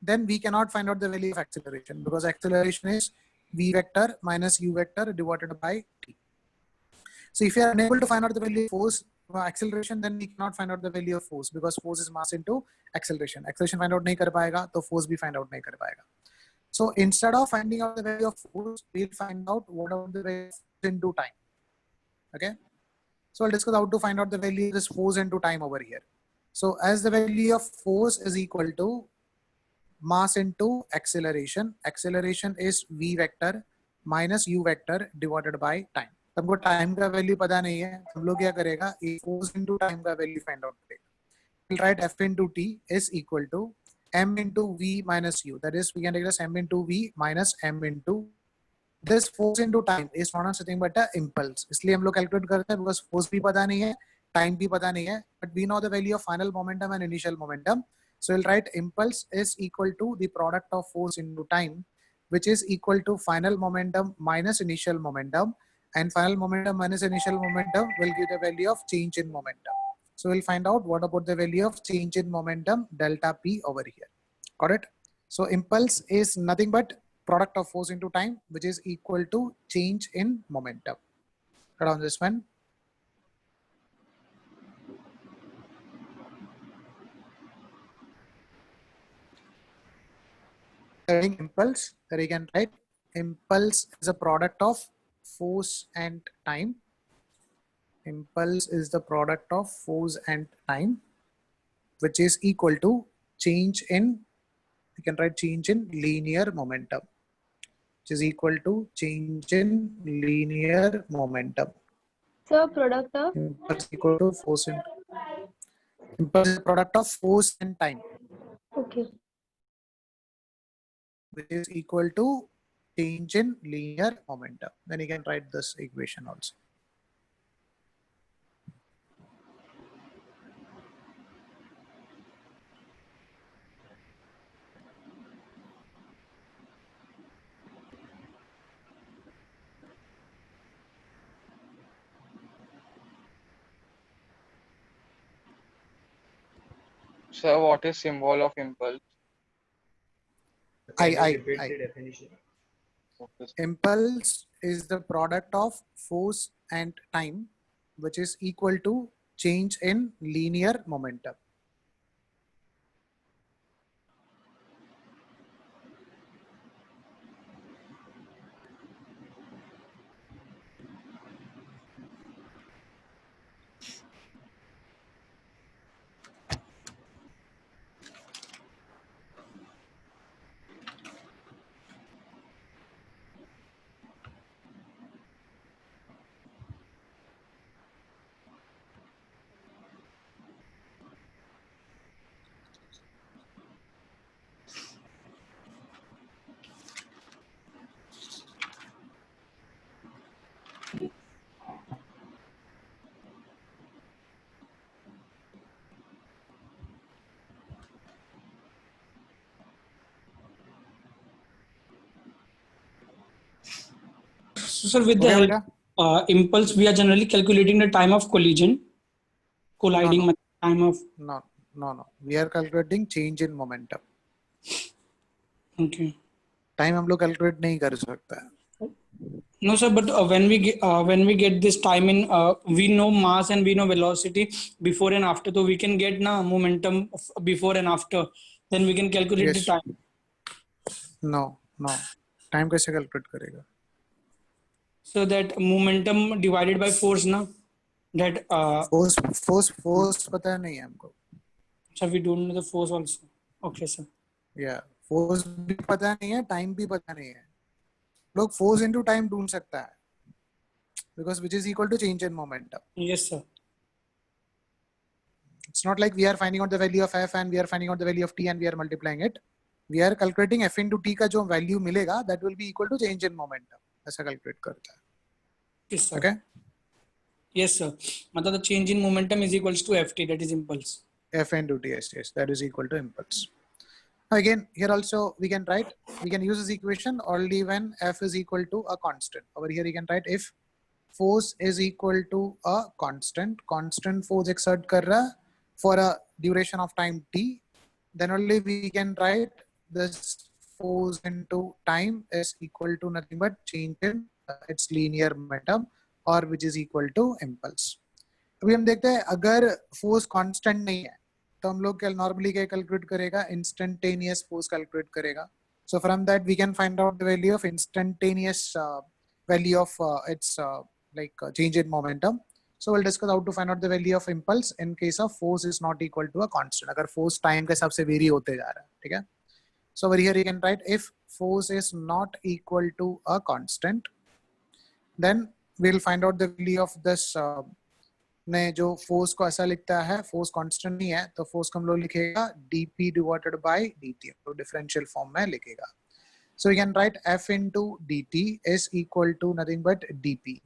S1: then we cannot find out the value of acceleration because acceleration is v vector minus u vector divided by t. So if you are unable to find out the value of force, acceleration, then we cannot find out the value of force because force is mass into acceleration. Acceleration find out नहीं कर पाएगा तो force भी find out नहीं कर पाएगा. So instead of finding out the value of force, we'll find out what are the value into time. Okay, so I'll discuss how to find out the value of this force into time over here. So as the value of force is equal to mass into acceleration, acceleration is v vector minus u vector divided by time. हमको time का value पता नहीं है, हम लोग क्या करेगा, force into time का वैल्यू फाइंड आउट करेगा. We'll write f into t is equal to m into v minus u. That is, we can take this m into v minus m into this force into time is not nothing but a impulse. इसलिए हम लोग calculate करते हैं because force भी पता नहीं है, time भी पता नहीं है, but we know the value of final momentum and initial momentum. So we'll write impulse is equal to the product of force into time, which is equal to final momentum minus initial momentum, and final momentum minus initial momentum will give the value of change in momentum. So we'll find out what about the value of change in momentum delta p over here. Got it? So impulse is nothing but product of force into time, which is equal to change in momentum. Cut on this one. Impulse, that you can write impulse is a product of force and time. Impulse is the product of force and time, which is equal to change in, you can write change in linear momentum, which is equal to change in linear momentum.
S2: So product of
S1: Impulse equal to force and impulse is the product of force and time,
S2: okay.
S1: which is equal to change in linear momentum. Then you can write this equation also.
S7: Sir, what is symbol of impulse?
S1: I.
S7: Definition. Okay.
S1: Impulse is the product of force and time, which is equal to change in linear momentum.
S5: So, sir, with the help impulse, we are generally calculating the time of collision, colliding, time of.
S1: No. We are calculating change in momentum.
S5: Okay.
S1: Time हम लोग calculate नहीं कर सकता है.
S5: No, sir, but when we get this time in, we know mass and we know velocity before and after, so we can get momentum before and after. Then we can calculate the time.
S1: No. Time कैसे calculate करेगा?
S5: So that momentum divided by force, na? That
S1: force पता नहीं है हमको.
S5: So we don't know the force also. Okay, sir.
S1: Yeah, force भी पता नहीं है, time भी पता नहीं है. लोग force into time ढूंढ सकता है, because which is equal to change in momentum.
S5: Yes, sir.
S1: It's not like we are finding out the value of f and we are finding out the value of t and we are multiplying it. We are calculating f into t का जो value मिलेगा, that will be equal to change in momentum. ऐसा calculate करता है.
S5: Yes, sir.
S1: Okay.
S5: Yes, sir. मतलब the change in momentum is equals to ft, that is impulse.
S1: F into t, yes, that is equal to impulse. Again, here also we can use this equation only when f is equal to a constant. Over here you can write if force is equal to a constant force exert कर रहा for a duration of time t, then only we can write this force into time is equal to nothing but change in its linear momentum, or which is equal to impulse. अभी हम देखते हैं अगर force constant नहीं है तो हम लोग नॉर्मली क्या कैलकुलेट करेगा, इंस्टेंटेनियस फोर्स कैलकुलेट करेगा. So from that we can find out the value of instantaneous value of its like change in momentum. So we'll discuss how to find out the value of impulse in case of force is not equal to a constant. अगर force time के हिसाब से vary होते जा रहा है, ठीक है? So over here you can write if force is not equal to a constant, then we'll find out the value of this. ने जो force को ऐसा लिखता है, force constant नहीं है, तो force को हम लोग लिखेगा dp divided by dt, तो differential form में लिखेगा. So you can write f into dt is equal to nothing but dp.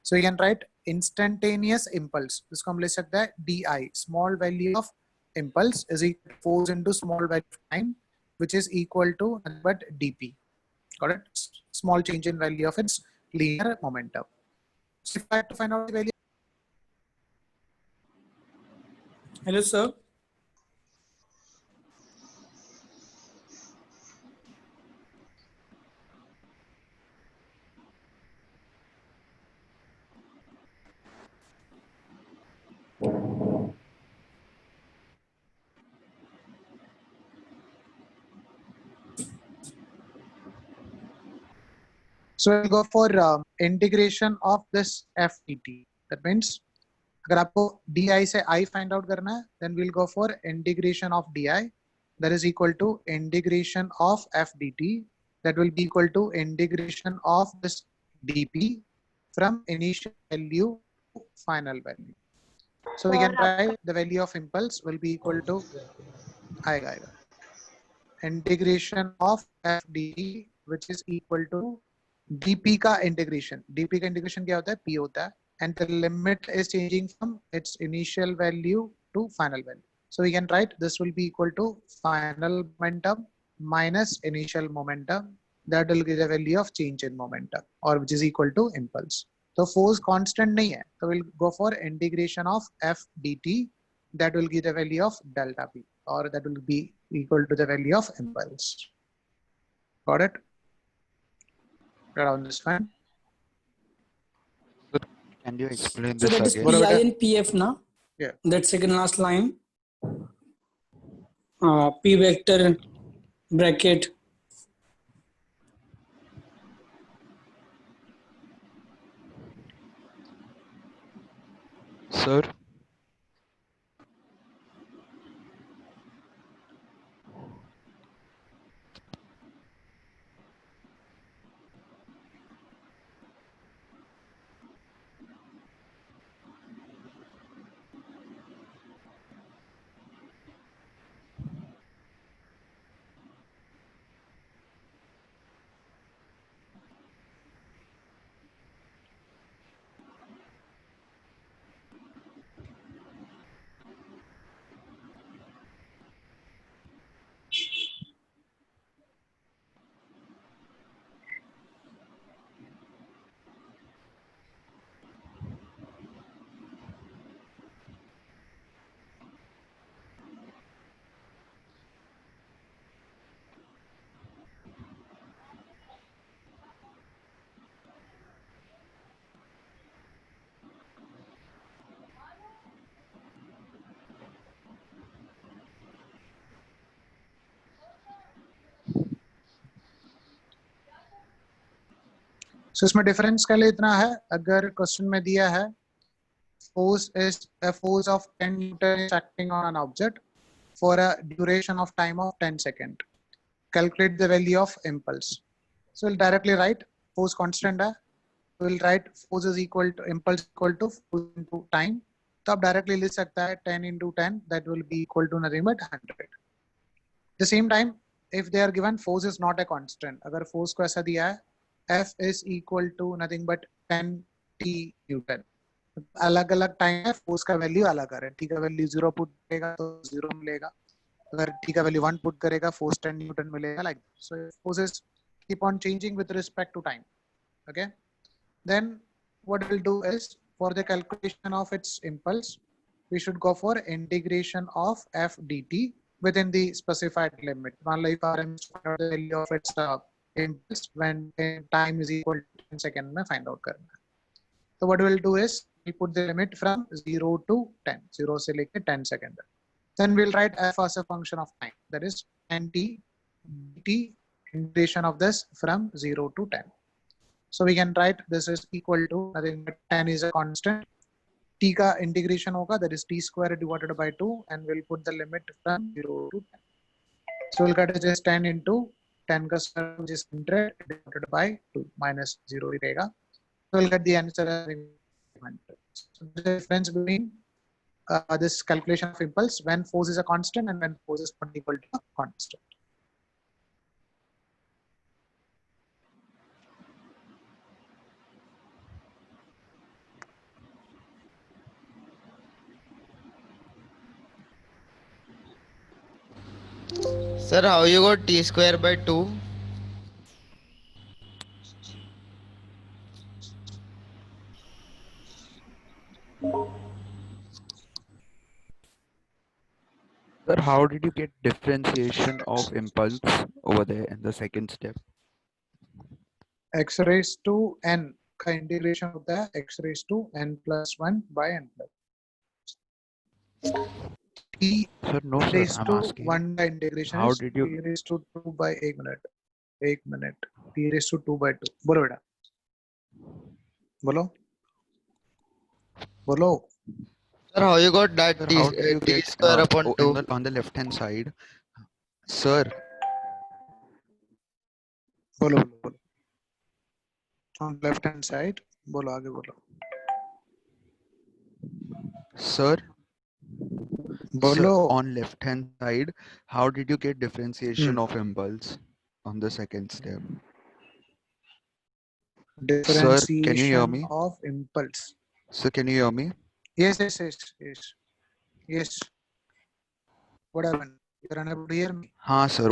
S1: So you can write instantaneous impulse. इसको हम ले सकते हैं di, small value of impulse is equal to force into small value of time, which is equal to nothing but dp. Got it? Small change in value of its linear momentum. So if I have to find out the value.
S14: Hello, sir.
S1: So we'll go for integration of this f dt. That means अगर आपको di से I find out करना है, then we'll go for integration of di. That is equal to integration of f dt. That will be equal to integration of this dp from initial value to final value. So we can write the value of impulse will be equal to आएगा integration of f dt, which is equal to dp का integration. dp का integration क्या होता है? p होता है. And the limit is changing from its initial value to final value. So we can write this will be equal to final momentum minus initial momentum. That will give the value of change in momentum, or which is equal to impulse. So force constant नहीं है, so we'll go for integration of f dt. That will give the value of delta p, or that will be equal to the value of impulse. Got it? Around this one.
S12: Can you explain
S14: So
S12: this
S14: that is
S12: again?
S14: pi and pf, na?
S1: Yeah.
S14: That second last line. P vector bracket.
S12: Sir?
S1: So इसमें difference के लिए इतना है, अगर question में दिया है force is a force of 10 Newton is acting on an object for a duration of time of 10 seconds. Calculate the value of impulse. So we'll directly write force constant है, we'll write force is equal to impulse equal to force into time. तो आप directly लिख सकता है 10 into 10, that will be equal to nothing but 100. The same time, if they are given force is not a constant, अगर force को ऐसा दिया है F is equal to nothing but 10 t Newton. अलग अलग टाइम है, फोर्स का value अलग है. t का वैल्यू 0 पुट करेगा तो 0 मिलेगा, अगर t का वैल्यू 1 पुट करेगा फोर्स 10 न्यूटन मिलेगा. Like so forces keep on changing with respect to time. Okay, then what we'll do is for the calculation of its impulse we should go for integration of f dt within the specified limit. मान लो if RM is find out the value of its impulse when time is equal to 10 seconds में find out करना है. So what we'll do is we put the limit from 0 to 10, 0 से लेके 10 second. Then we'll write f as a function of time, that is 10t dt integration of this from 0 to 10. So we can write this is equal to nothing but 10 is a constant. T का integration होगा, that is t square divided by 2, and we'll put the limit from 0 to 10. So we'll cut it as 10 into 10 का square, which is 100 divided by 2 minus 0 रहेगा. So we'll get the answer as 100. So the difference between this calculation of impulse when force is a constant and when force is not equal to a constant.
S9: Sir, how you got t square by 2?
S12: Sir, how did you get differentiation of impulse over there in the second step?
S1: X raised to n का integration होता है x raised to n plus 1 by n plus. T
S12: Sir, no, sir.
S1: raised
S12: I'm
S1: to
S12: asking.
S1: 1 by integration
S12: How
S1: is
S12: did you?
S1: t raised to 2 by 1 minute. 1 minute. T raised to 2 by 2. बोलो बेटा. बोलो. बोलो.
S9: Sir, how you got that
S12: Sir,
S9: t,
S12: how did you
S9: t
S12: get
S9: square upon 2?
S12: on the left hand side? Sir,
S1: बोलो बोलो. On left hand side. बोलो आगे बोलो.
S12: sir,
S1: बोलो.
S12: on left hand side, how did you get differentiation of impulse on the second step?
S1: Differentiation
S12: can you hear me?
S1: of impulse.
S12: Sir, can you hear me?
S1: Yes, yes, yes, yes. Yes. What happened? You're unable to hear me.
S12: हाँ sir.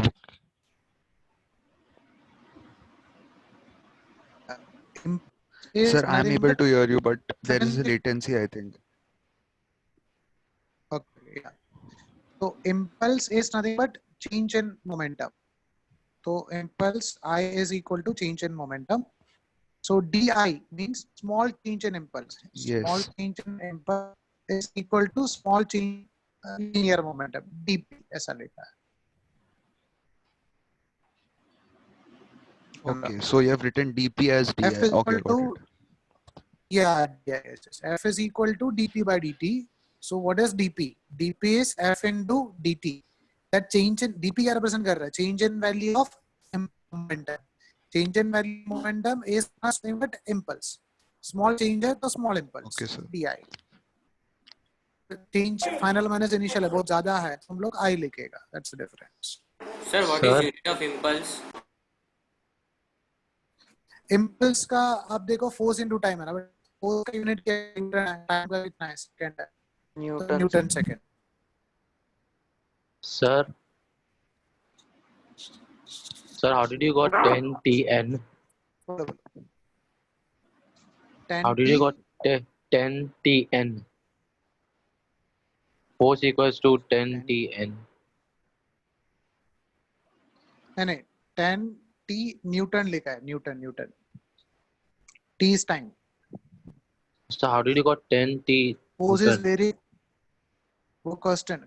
S1: Is
S12: Sir, I'm
S1: nothing
S12: able
S1: but
S12: to hear you, but there is a
S1: differentiation.
S12: latency, I think.
S1: Okay, yeah. So impulse is nothing but change in momentum. So impulse I is equal to change in momentum. So di means small change in impulse. Small
S12: Yes.
S1: change in impulse is equal to small change linear momentum. dp ऐसा लिखा है.
S12: Okay, so you have written dp as di.
S1: F is
S12: Okay,
S1: equal
S12: got
S1: to
S12: it.
S1: yes, yes. F is equal to dp by dt. So what is dp? dp is F into dt. That change in dp क्या represent कर रहा है? Change in value of momentum. Change in value of momentum is nothing but impulse. Small change है तो small impulse.
S12: Okay, sir.
S1: di. Change final minus initial है बहुत ज़्यादा है तो हम लोग I लिखेगा. That's the difference.
S15: Sir, what is unit of impulse?
S1: Impulse का आप देखो force into time है ना. Force का unit क्या है? Time का कितना है? Second है.
S13: Newton.
S1: Newton second.
S4: Sir, how did you got 10 TN? How did you got 10 TN? Force equals to 10 TN.
S1: नहीं 10 T Newton लिखा है. Newton. T is time.
S4: So how did you got 10 T?
S1: Force is very constant.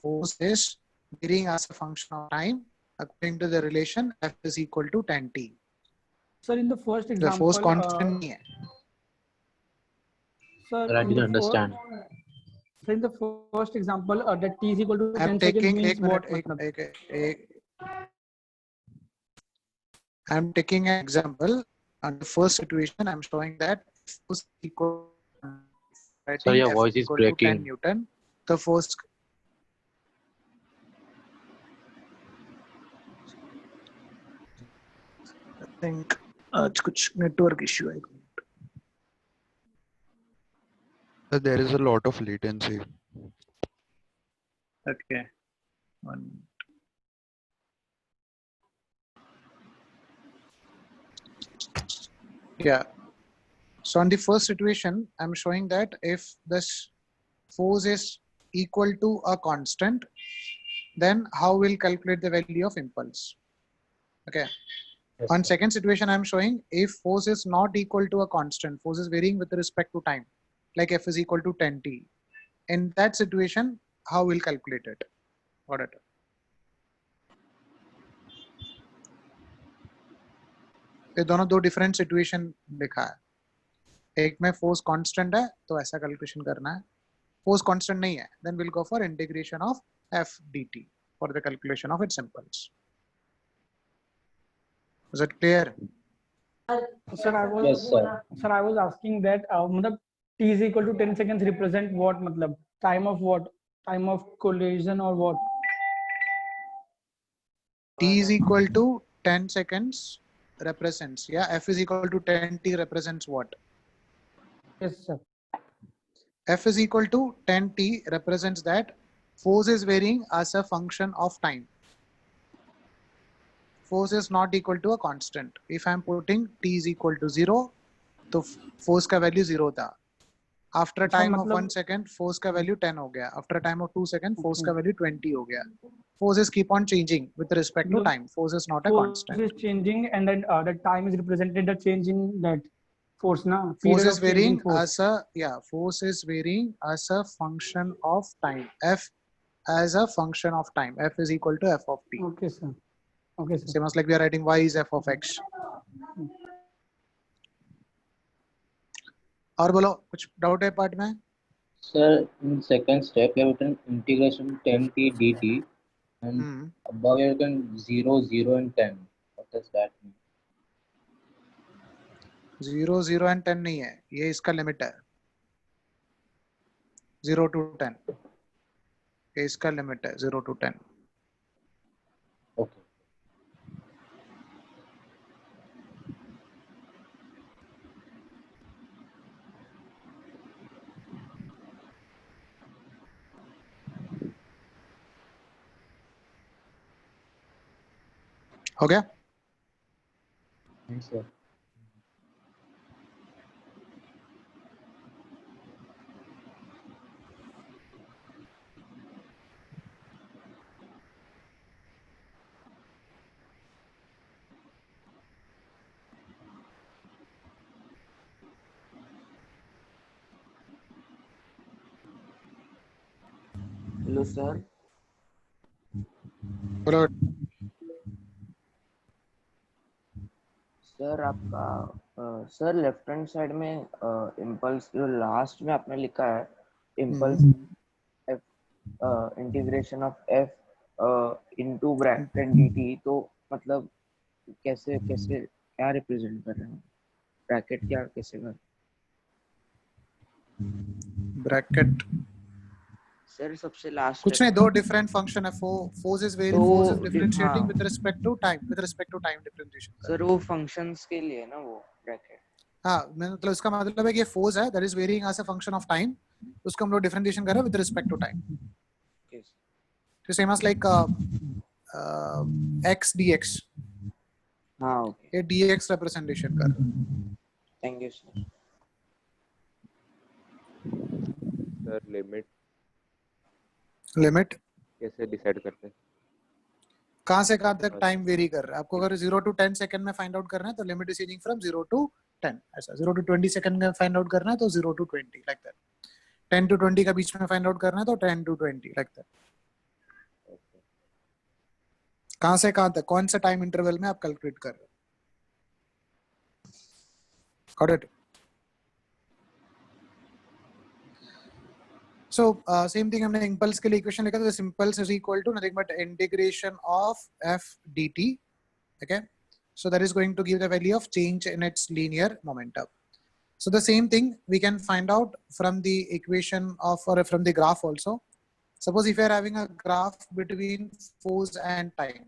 S1: Force is varying as a function of time according to the relation F is equal to 10 T.
S5: Sir, in the first
S1: The
S5: example,
S1: force constant नहीं है.
S5: sir,
S4: I
S5: in
S4: didn't
S5: the
S4: understand.
S5: So in the first example, that t is equal to
S1: I'm
S5: 10 seconds
S1: taking
S5: means
S1: एक minute.
S5: what?
S1: I'm taking an example. On the first situation, I'm showing that force equal.
S4: Sir, your
S1: F
S4: voice is
S1: equal to 10
S4: breaking.
S1: Newton. The force. I think आज कुछ network issue है.
S12: There is a lot of latency.
S1: Okay. One. Yeah. So on the first situation, I'm showing that if this force is equal to a constant, then how we'll calculate the value of impulse. Okay.
S4: Yes,
S1: On
S4: sir.
S1: second situation, I'm showing if force is not equal to a constant, force is varying with respect to time, like F is equal to 10 T. In that situation, how we'll calculate it? Got it. ये दोनों दो different situation लिखा है, एक में force constant है तो ऐसा कैलकुलेशन करना है, फोर्स कांस्टेंट नहीं है then will go for integration of f dt for the calculation of its impulse. Is it clear?
S5: Sir, I was asking that मतलब t is equal to 10 seconds represent what, मतलब time of what, time of collision or what?
S1: T is equal to 10 seconds represents, yeah, f is equal to 10t represents what?
S5: Yes, sir.
S1: F is equal to 10t represents that force is varying as a function of time. Force is not equal to a constant. If I am putting t is equal to 0, तो force का value 0 था. After a time of 1 second, force का value 10 हो गया. After a time of 2 seconds, force का value 20 हो गया. Forces keep on changing with respect to time. Force is not a constant.
S5: Force is changing, and then the time is represented the change in that force, na?
S1: Force
S5: Period
S1: is
S5: of changing
S1: varying
S5: force.
S1: as a, yeah, force is varying as a function of time. F as a function of time. F is equal to f of t.
S5: Okay, sir. Okay, sir.
S1: Same as like we are writing y is f of x. और बोलो कुछ doubt है part में?
S4: Sir, in second step, you have written integration 10t dt, and above you have written 0, 0, and 10. What does that mean?
S1: 0, 0 and 10 नहीं है, ये इसका limit है. 0 to 10. ये इसका लिमिट है 0 to 10.
S4: Okay.
S1: हो गया?
S4: Thanks, sir.
S8: Hello sir.
S1: बोलो.
S8: सर आपका सर लेफ्ट हैंड साइड में इम्पल्स जो लास्ट में आपने लिखा है impulse F integration of F into bracket dt, तो मतलब कैसे कैसे क्या रिप्रेजेंट कर रहे हैं, ब्रैकेट क्या कैसे कर
S1: ब्रैकेट
S8: सर सबसे लास्ट
S1: कुछ नहीं, दो डिफरेंट फंक्शन है. Force is very, force is differentiating with respect to time, with respect to time differentiation.
S8: Sir वो फंक्शंस के लिए ना वो ब्रैकेट.
S1: हाँ, मतलब इसका मतलब है कि ये फोर्स है that is varying as a function of time, उसको हम लोग डिफरेंशिएशन कर रहे हैं विद रिस्पेक्ट टू टाइम. तो same as like x dx.
S8: हाँ ओके,
S1: ये dx रिप्रेजेंटेशन कर रहा है.
S8: Thank you sir.
S4: Sir
S1: limit
S4: कैसे डिसाइड करते हैं?
S1: कहाँ से कहाँ तक टाइम वेरी कर रहा है. आपको अगर 0 to 10 सेकंड में फाइंड आउट करना है तो limit is changing from 0 to 10. ऐसा 0 to 20 सेकंड में फाइंड आउट करना है तो 0 to 20 लाइक दैट. 10 to 20 का बीच में फाइंड आउट करना है तो 10 to 20 लाइक दैट. कहाँ से कहाँ तक, कौन सा टाइम इंटरवल में आप कैलकुलेट कर रहे हो. Got it? So same thing हमने impulse के लिए इक्वेशन लिखा था. This impulse is equal to nothing but integration of f dt. Okay, so that is going to give the value of change in its linear momentum. So the same thing we can find out from the equation of, or from the graph also. Suppose if you are having a graph between force and time,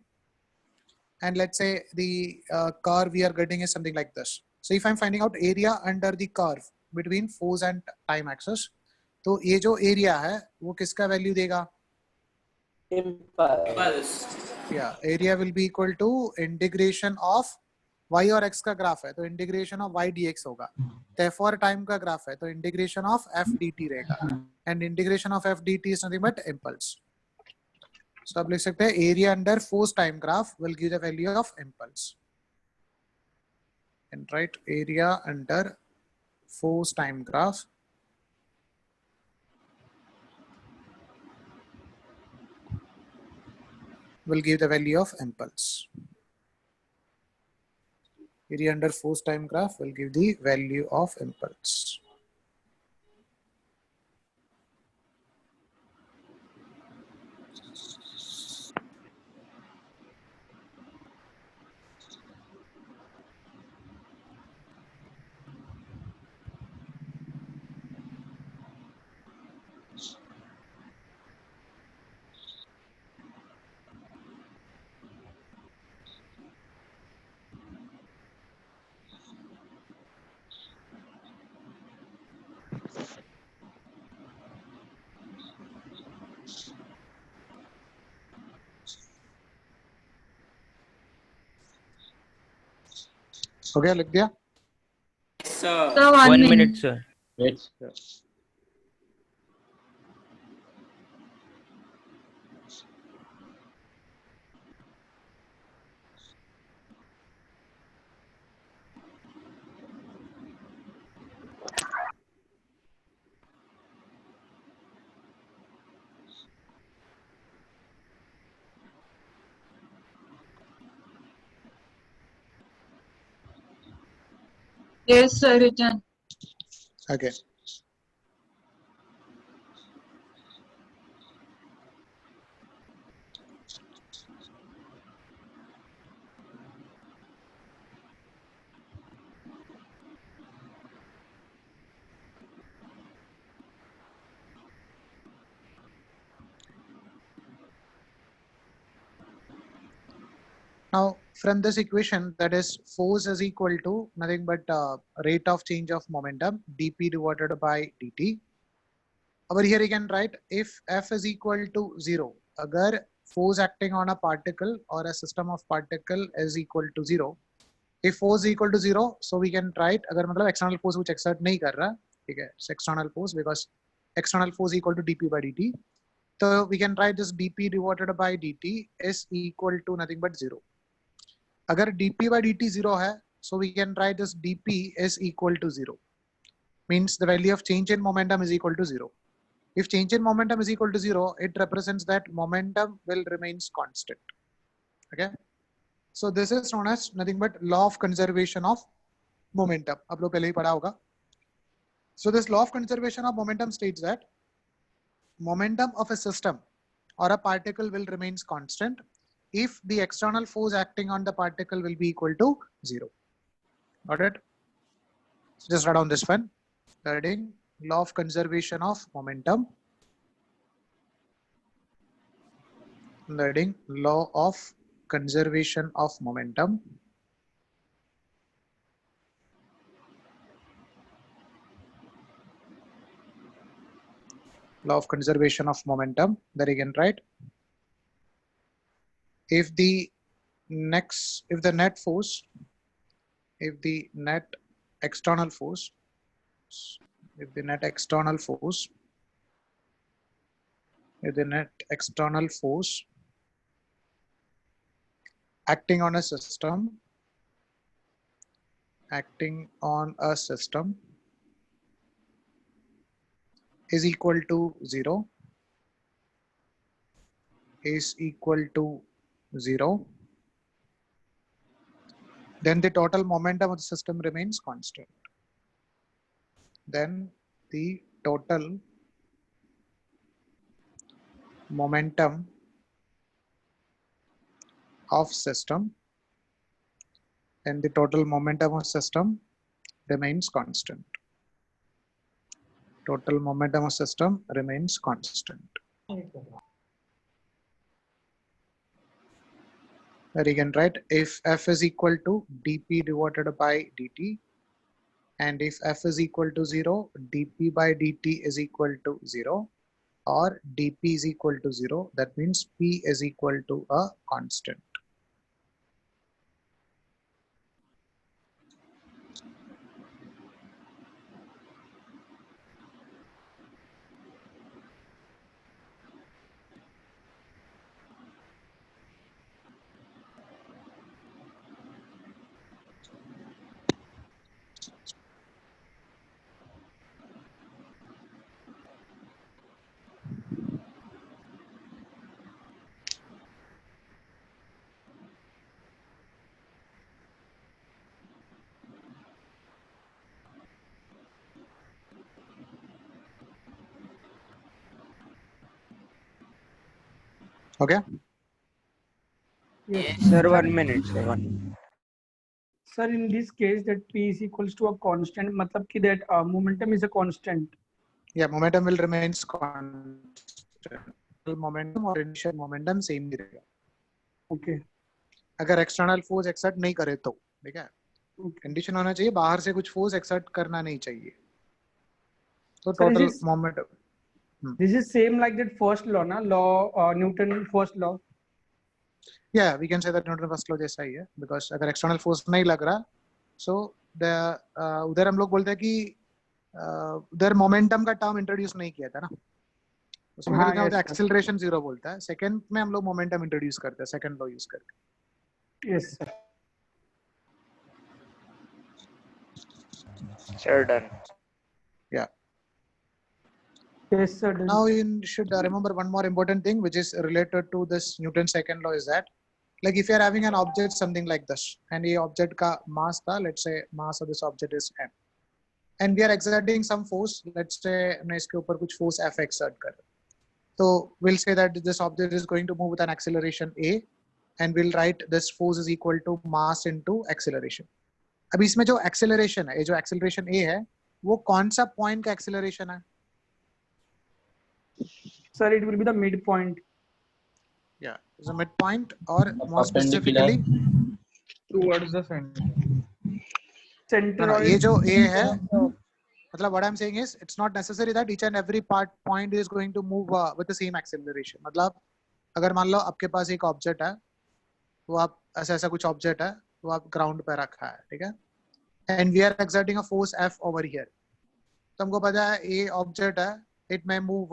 S1: and let's say the curve we are getting is something like this. So if I'm finding out area under the curve between force and time axis, तो ये जो area है वो किसका value देगा?
S15: Impulse.
S1: या area will be equal to integration of y और x का ग्राफ है तो इंटीग्रेशन ऑफ y dx होगा. therefore टाइम का ग्राफ है तो इंटीग्रेशन ऑफ f dt रहेगा. And integration of f dt is nothing but impulse. So आप लिख सकते हैं area under force time graph will give the value of impulse. And right area under force time graph will give the value of impulse. area under force time graph will give the value of impulse. Okay, लिख दिया?
S15: Sir,
S9: 1 minute, sir.
S4: Yes.
S16: Yes, sir, written.
S1: Okay. Now, from this equation, that is force is equal to nothing but rate of change of momentum, dp divided by dt. Over here you can write if f is equal to 0, agar force acting on a particle or a system of particle is equal to 0. If force is equal to 0, so we can write agar matlab external force which exert nahi kar raha, ठीक है, it's external force because external force equal to dp by dt. So we can write this dp divided by dt is equal to nothing but 0. अगर dp by dt 0 है, so we can write this dp is equal to 0. Means the value of change in momentum is equal to 0. If change in momentum is equal to 0, it represents that momentum will remains constant. Okay. So this is known as nothing but law of conservation of momentum. आप लोग पहले ही पढ़ा होगा. So this law of conservation of momentum states that momentum of a system or a particle will remains constant if the external force acting on the particle will be equal to 0. Got it? So just write down this one. Heading law of conservation of momentum. Heading law of conservation of momentum. Law of conservation of momentum. There you can write. If the net force, if the net external force acting on a system is equal to 0, then the total momentum of the system remains constant. Then the total momentum of system remains constant. Total momentum of system remains constant. There you can write if f is equal to dp divided by dt, and if f is equal to 0, dp by dt is equal to 0, or dp is equal to 0, that means p is equal to a constant. Okay.
S5: Yes.
S8: Sir, 1 minute, sir. 1 minute.
S5: Sir, in this case, that P is equals to a constant, matlab ki that momentum is a constant.
S1: Yeah, momentum will remain constant. Momentum और initial momentum same ही रहेगा.
S5: Okay.
S1: अगर external force exert नहीं करे तो ठीक है. Condition होना चाहिए बाहर से कुछ फोर्स एक्सर्ट करना नहीं चाहिए. तो total momentum.
S5: This is same like that first law, na? Law Newton first law.
S1: Yeah, we can say that Newton first law जैसा ही है, because अगर एक्सटर्नल फोर्स नहीं लग रहा, so उधर हम लोग बोलते हैं कि उधर मोमेंटम का टर्म इंट्रोड्यूस नहीं किया था ना. उसमें क्या होता है, एक्सेलरेशन जीरो बोलता है. सेकंड में हम लोग मोमेंटम इंट्रोड्यूस करते हैं सेकंड लॉ यूज करके.
S5: Yes, sir.
S8: Sir, done.
S1: Yeah.
S5: Yes, sir.
S1: Now you should remember one more important thing which is related to this Newton's second law is that, like if you are having an object something like this and ये object का mass था, let's say mass of this object is m, and we are exerting some force, let's say मैं इसके ऊपर कुछ force f exert कर, so we'll say that this object is going to move with an acceleration a, and we'll write this force is equal to mass into acceleration. अब इसमें जो acceleration है, ये जो acceleration a है, वो कौन सा point का acceleration है?
S5: Sir, it will be the midpoint.
S1: Yeah, it's a midpoint, or more specifically
S7: towards the center.
S5: Center.
S1: ये जो A है, मतलब what I'm saying is it's not necessary that each and every point is going to move with the same acceleration. मतलब अगर मान लो आपके पास एक object है, वो आप ऐसा कुछ ऑब्जेक्ट है, वो आप ग्राउंड पे रखा है, ठीक है, and we are exerting a force F over here. तो हमको पता है ये ऑब्जेक्ट है, it may move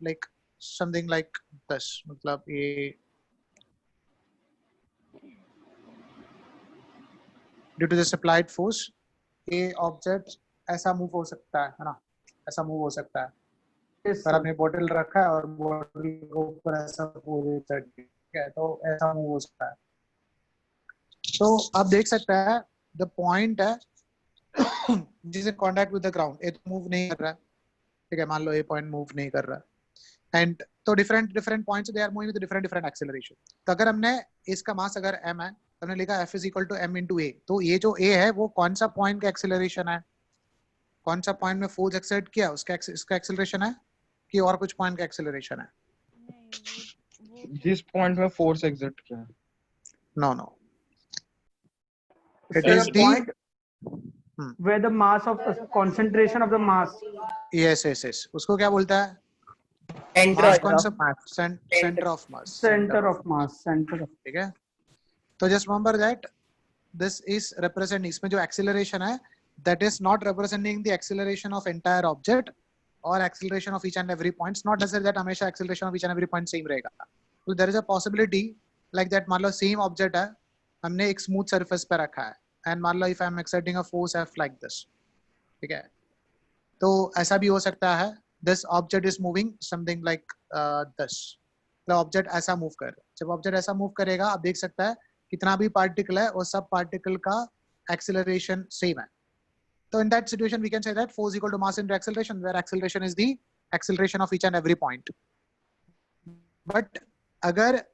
S1: like something like this, मतलब ये due to this applied force ये ऑब्जेक्ट ऐसा मूव हो सकता है ना, ऐसा मूव हो सकता है. पर आपने बोतल रखा है और बोतल के ऊपर ऐसा पूरे चढ़ गया, तो ऐसा मूव हो सकता है. तो आप देख सकते हैं द पॉइंट है जिसे कांटेक्ट विद द ग्राउंड, ये तो मूव नहीं कर रहा है, ठीक है, मान लो ये पॉइंट मूव नहीं कर रहा है, एंड तो different points they are moving with different acceleration. तो अगर हमने इसका मास अगर m है, हमने लिखा f is equal to m into a, तो ये जो a है वो कौन सा पॉइंट का एक्सेलरेशन है, कौन सा पॉइंट में फोर्स एक्सर्ट किया उसका इसका एक्सेलरेशन है कि और कुछ पॉइंट का एक्सेलरेशन है?
S7: जिस पॉइंट में फोर्स एक्सर्ट किया है.
S1: No. It is the
S5: point where the mass of concentration of the mass.
S1: Yes. उसको क्या बोलता है?
S10: Center of mass.
S1: Center of mass.
S5: Center of mass.
S1: ठीक है. तो just remember that this is representing, इसमें जो acceleration है, that is not representing the acceleration of entire object or acceleration of each and every point. It's not necessary that हमेशा acceleration of each and every point same रहेगा. So there is a possibility like that, मान लो same object है, हमने एक smooth surface पे रखा है, and मान लो if I am exerting a force F like this, ठीक है, तो ऐसा भी हो सकता है this object is moving something like this. The object ऐसा move कर, जब object ऐसा move करेगा, आप देख सकता है कितना भी particle है और सब particle का acceleration same है. So in that situation we can say that force equal to mass into acceleration, where acceleration is the acceleration of each and every point. But अगर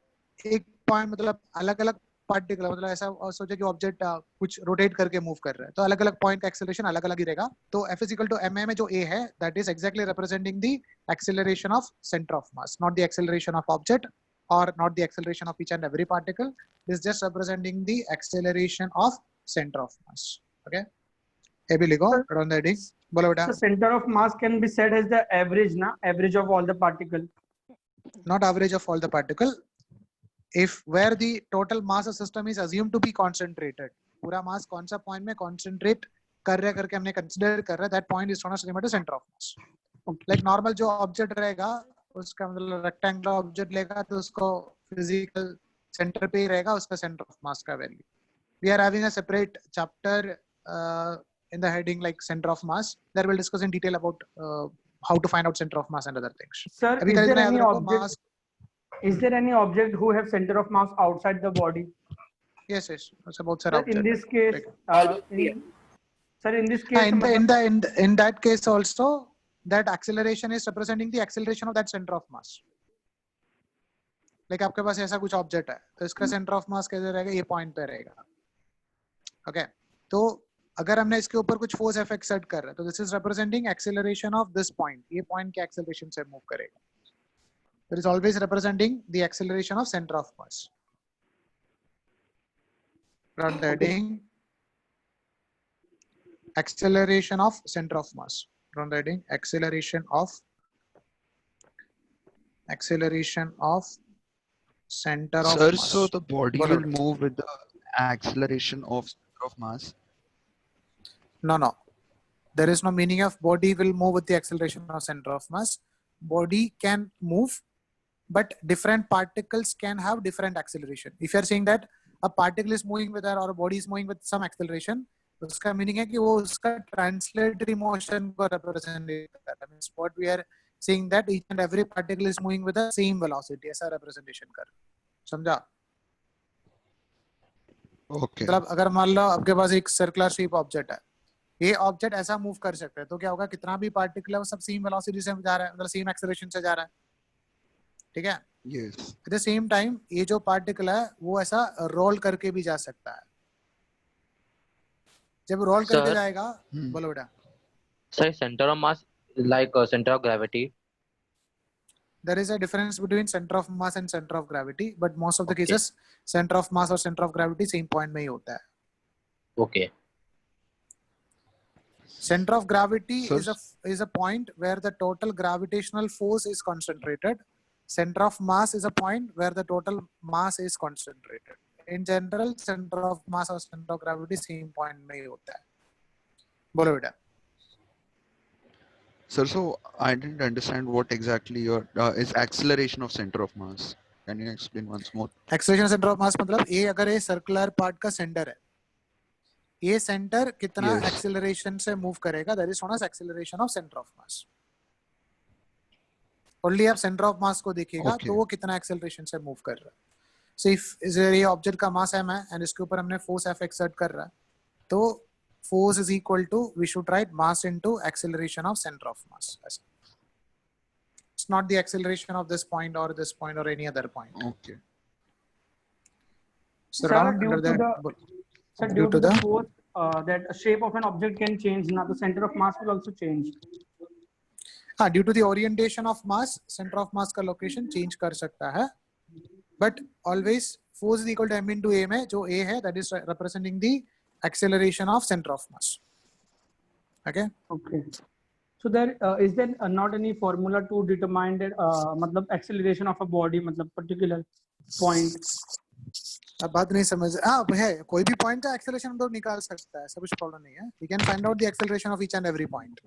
S1: एक point मतलब अलग-अलग particle, मतलब ऐसा सोचे कि ऑब्जेक्ट कुछ रोटेट करके मूव कर रहा है, तो अलग अलग पॉइंट का एक्सेलरेशन अलग अलग ही रहेगा. तो F is equal to ma में जो a है, that is exactly representing the acceleration of center of mass, not the acceleration of object or not the acceleration of each and every particle. This is just representing the acceleration of center of mass. Okay, a भी लिखो on the heading. बोलो बेटा.
S5: The center of mass can be said as the average, na? Average of all the particle.
S1: Not average of all the particle. If where the total mass of system is assumed to be concentrated, पूरा mass कौन सा point में concentrate कर रहे करके हमने consider कर रहे, that point is known as the center of mass. Like normal जो object रहेगा, उसका मतलब rectangular object लेगा तो उसको physical center पे ही रहेगा उसका center of mass का value. We are having a separate chapter in the heading like center of mass. There we'll discuss in detail about how to find out center of mass and other things.
S5: Sir, is there any object who have center of mass outside the body?
S1: Yes. It's about
S5: sir, in this case, in this case,
S1: in that case also, that acceleration is representing the acceleration of that center of mass. Like आपके पास ऐसा कुछ object है तो इसका centre of मास कैसे रहेगा, ये point पे रहेगा. ओके, तो अगर हमने इसके ऊपर कुछ फोर्स एफ एक्सर्ट कर रहे हैं तो this is representing acceleration of this point. ये पॉइंट के एक्सेलरेशन से मूव करेगा. It is always representing the acceleration of center of mass. From the heading, acceleration of center of mass. From the heading, acceleration of center of
S12: Sir,
S1: mass.
S12: so the body
S1: Follow.
S12: will move with the acceleration of center of mass.
S1: No. There is no meaning of body will move with the acceleration of center of mass. Body can move, but different particles can have different acceleration. If you are saying that a particle is moving with or a body is moving with some acceleration, उसका meaning है कि वो उसका translatory motion को represent करता है. Means what we are saying that each and every particle is moving with the same velocity. ऐसा representation कर. समझा?
S12: Okay.
S1: मतलब अगर मान लो आपके पास एक circular shape object है, ये ऑब्जेक्ट ऐसा मूव कर सकता है तो क्या होगा, कितना भी पार्टिकल है वो सब सेम वेलोसिटी से जा रहा है, मतलब सेम एक्सेलरेशन से जा रहा है. ठीक है.
S12: Yes.
S1: At the same time ये जो पार्टिकल है वो ऐसा रोल करके भी जा सकता है. जब रोल करके जाएगा, बोलो बेटा.
S4: Sir centre of mass like centre of gravity.
S1: There is a difference between center of mass and center of gravity, but most of the cases center of mass और center of gravity same point में ही होता है.
S4: Okay.
S1: Center of gravity is a point where the total gravitational force is concentrated. Center of mass is a point where the total mass is concentrated. In general, center of mass और center of gravity same point में ही होता है. बोलो बेटा.
S12: Sir, so I didn't understand what exactly your is acceleration of center of mass. Can you explain once more?
S1: Acceleration of center of mass मतलब ये अगर ये circular part का center है, ये सेंटर कितना एक्सेलरेशन से मूव करेगा, that is known as acceleration of centre of mass. Only आप सेंटर ऑफ मास को देखिएगा तो वो कितना एक्सेलरेशन से मूव कर रहा है. सो इफ ये ऑब्जेक्ट का मास m है एंड इसके ऊपर हमने फोर्स f एक्सर्ट कर रहा है तो force is equal to we should write mass into acceleration of centre of mass. It's not the acceleration of this point और any other point.
S12: Okay.
S1: So
S5: due to the force, that shape of an object can change. Now the center of mass will also change.
S1: Due to the orientation of mass, center of mass का location change कर सकता है, but always force is equal to m into a में जो a है that is representing the acceleration of center of mass. Okay.
S5: So there is there not any formula to determine that मतलब acceleration of a body मतलब particular point.
S1: अब बात नहीं समझ. हाँ है, कोई भी पॉइंट का एक्सेलरेशन तो निकाल सकता है, ऐसा कुछ प्रॉब्लम नहीं है. We can find out the acceleration of each and every point.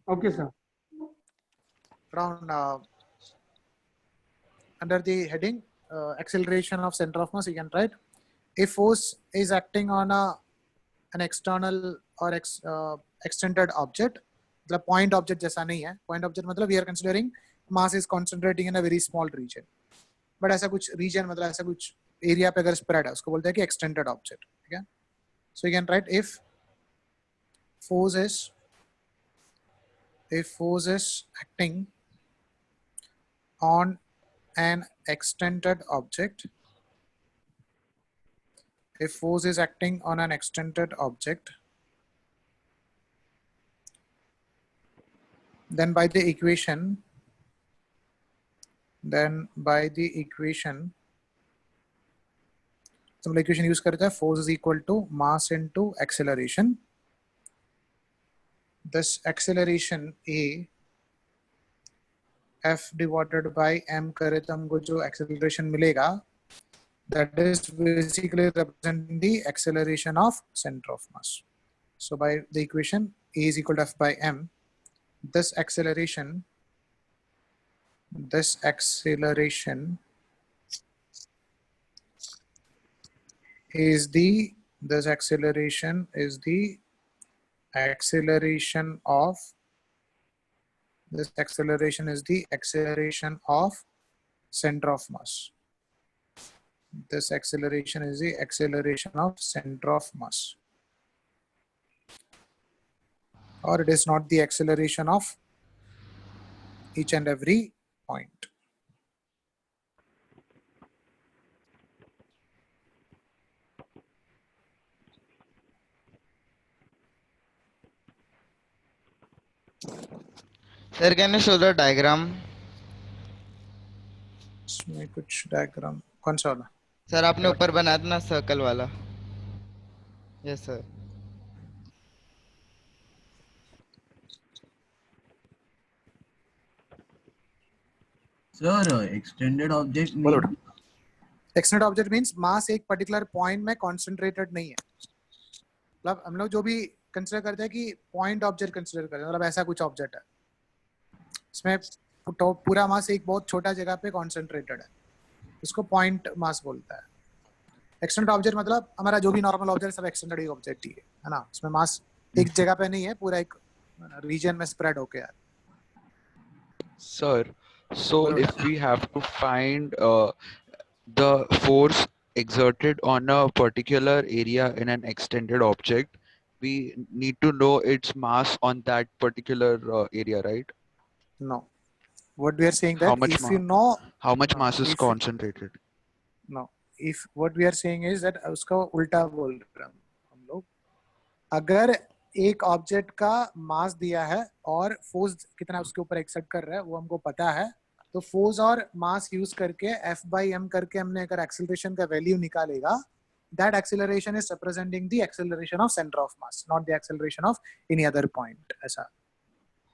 S5: Okay, sir.
S1: Around under the heading acceleration of center of mass, you can write if force is acting on an external or extended object. मतलब point object जैसा नहीं है. Point object मतलब we are considering mass is concentrating in a very small region. But ऐसा कुछ reason मतलब ऐसा कुछ एरिया पे अगर स्प्रेड है उसको बोलते हैं कि एक्सटेंडेड ऑब्जेक्ट. ठीक है. So you can write if force is acting on an extended object, if force is acting on an extended object, then by the equation तो हम इक्वेशन यूज करते हैं. Force is equal to mass into acceleration. This acceleration a f divided by m करे तो हमको जो acceleration मिलेगा that is basically representing the acceleration of center of mass. So by the equation a is equal to f by m, this acceleration is the acceleration is the acceleration of center of mass. This acceleration is the acceleration of center of mass, or it is not the acceleration of each and every point.
S9: Sir, can you show the diagram?
S1: इसमें कुछ diagram कौन सा वाला?
S9: Sir आपने ऊपर बनाया था ना सर्कल वाला. Yes sir.
S11: Sir, extended object mean
S1: extended object means mass एक पर्टिकुलर पॉइंट में कॉन्सेंट्रेटेड नहीं है. मतलब हम लोग जो भी कंसीडर करते हैं कि पॉइंट ऑब्जेक्ट कंसीडर करते हैं, मतलब ऐसा कुछ ऑब्जेक्ट है, इसमें पूरा मास एक बहुत छोटा जगह पे कॉन्सेंट्रेटेड है, उसको पॉइंट मास बोलता है. एक्सटेंडेड ऑब्जेक्ट मतलब हमारा जो भी नॉर्मल ऑब्जेक्ट सब एक्सटेंडेड ऑब्जेक्ट ही है ना, उसमें मास एक जगह पे नहीं है, पूरा एक रीजन में स्प्रेड होके है.
S12: Sir, so if we have to find the force exerted on a particular area in an extended object, we need to know its mass on that particular area, right?
S1: No. What we are saying
S12: How
S1: that
S12: much
S1: if you know
S12: how much mass is
S1: if
S12: concentrated?
S1: no, if what we are saying is that उसका उल्टा बोल रहे हैं हम लोग. अगर एक object का मास दिया है और फोर्स कितना उसके ऊपर एक्सर्ट कर रहा है वो हमको पता है, तो फोर्स और मास यूज करके F/m करके हमने अगर एक्सेलरेशन का वैल्यू निकालेगा, that acceleration is representing the acceleration of center of mass, not the acceleration of any other point. ऐसा